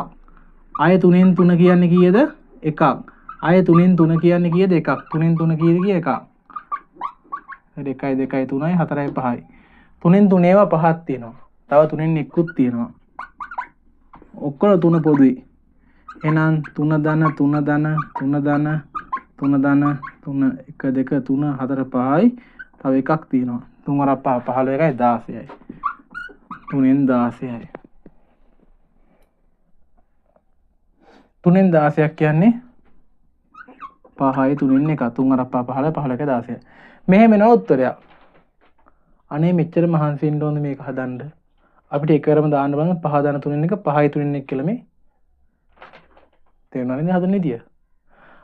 ආය 3න් 3 කියන්නේ කීයද? 1ක්. ආය 3න් 3 කියන්නේ කීයද? 1ක්. 3න් 3 කීයද? 1ක්. 1යි 2යි 3යි 4යි 5යි. 3න් 3 ඒවා 5ක් තියෙනවා. තව 3න් 1කුත් තියෙනවා. ඔක්කොම 3 පොදුයි. එහෙනම් 3 ධන 3 ධන 3 ධන 3 ධන 3 1 2 3 4 5යි. තව එකක් තියෙනවා. 3 වරක් 5 15යි 16යි. 3න් 16යි. 3න් 16ක් කියන්නේ 5යි 3න් 1 3 වරක් 5 15 15ක 16යි. මෙහෙම එනවා උත්තරයක්. අනේ මෙච්චර මහන්සි වෙන්න ඕනේ මේක හදන්න. අපිට එකවරම දාන්න බලන්න 5 ධන 3න් 1 5යි 3න් 1 කියලා මේ තේරුණානේ හදන්න විදිය.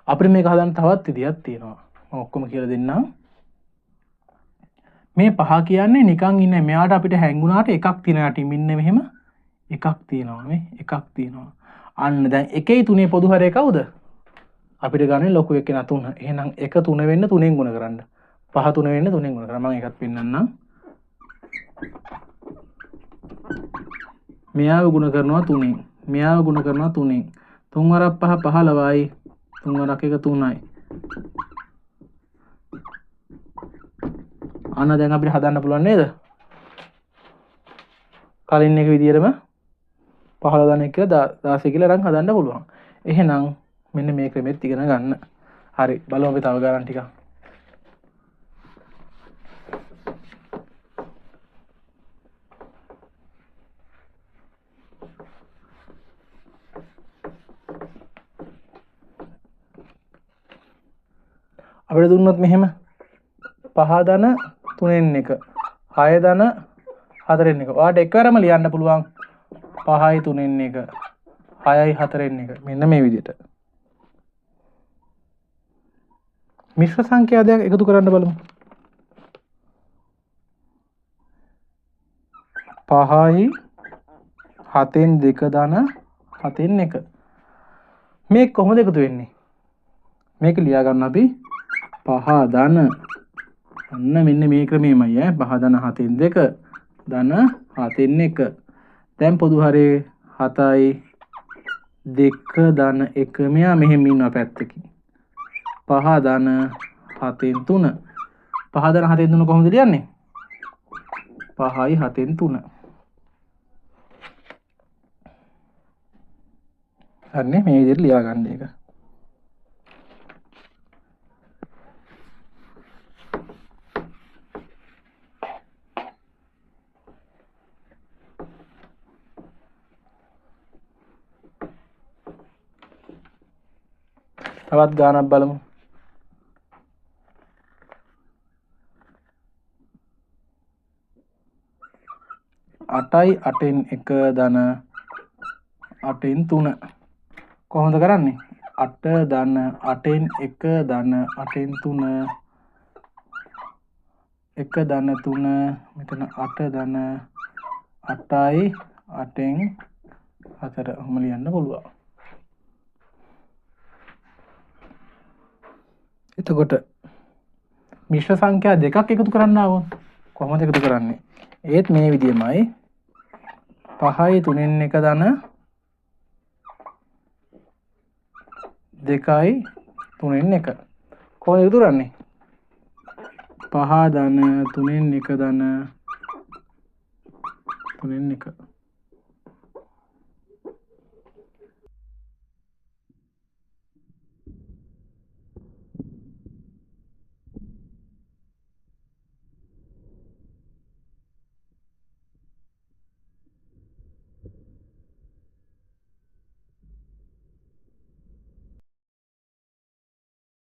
අපිට මේක හදන්න තවත් විදියක් තියෙනවා. මම ඔක්කොම කියලා දෙන්නම්. මේ 5 කියන්නේ නිකන් ඉන්නේ. මෙයාට අපිට හැංගුණාට එකක් තියෙනවා. යටින් ඉන්නේ මෙහෙම එකක් තියෙනවා. මේ එකක් තියෙනවා. අන්න දැන් 1යි 3ේ පොදු හරය කවුද? අපිට ගන්න ලොකු එක්කෙනා 3. එහෙනම් 1 3 වෙන්න 3ෙන් ගුණ කරන්න. 5 3 වෙන්න 3ෙන් ගුණ කරන්න. මම එකක් පෙන්නන්නම්. මෙයාව ගුණ කරනවා 3න්. මෙයාව ගුණ කරනවා 3න්. 3 වරක් 5 15යි. 3 වරක් 1 3යි. අන්න දැන් අපිට හදන්න පුළුවන් නේද? කලින් එක විදිහටම 15 ගන්න එක කියලා 16 කියලා අරන් හදන්න පුළුවන්. එහෙනම් මෙන්න මේ ක්‍රමෙත් ඉගෙන ගන්න. හරි බලමු අපි තව ගණන් ටිකක්. අපිට දුන්නොත් මෙහෙම 5 ධන 3න් 1 6 ධන 4න් 1 ඔයාලට එකවරම ලියන්න පුළුවන් 5යි 3න් 1 6යි 4න් 1 මෙන්න මේ විදිහට මිශ්‍ර සංඛ්‍යා දෙකක් එකතු කරන්න බලමු 5යි 7න් 2 ධන 7න් 1 මේ කොහොමද එකතු වෙන්නේ මේක ලියා ගන්න අපි 5 ධන අන්න මෙන්න මේ ක්‍රමෙමයි 5 ධන 7න් 2 ධන 7න් 1 දැන් පොදු හරේ 7යි 2 ධන 1 මෙයා මෙහෙම ඉන්නවා පැත්තකින් 5 ධන 7න් 3 5 ධන 7න් 3 කොහොමද ලියන්නේ 5යි 7න් 3 හරිනේ මේ විදිහට ලියා ගන්න එක තවත් ගානක් බලමු 8යි 8න් 1 ධන 8න් 3 කොහොමද කරන්නේ 8 ධන 8න් 1 ධන 8න් 3 1 ධන 3 මෙතන 8 ධන 8යි 8න් 4 ඔහොම ලියන්න පුළුවන් එතකොට මිශ්‍ර සංඛ්‍යා දෙකක් එකතු කරන්න ආවොත් කොහොමද එකතු කරන්නේ ඒත් මේ විදිහමයි 5යි 3න් 1 ධන 2යි 3න් 1 කොහොමද එකතු කරන්නේ 5 ධන 3න් 1 ධන 3න් 1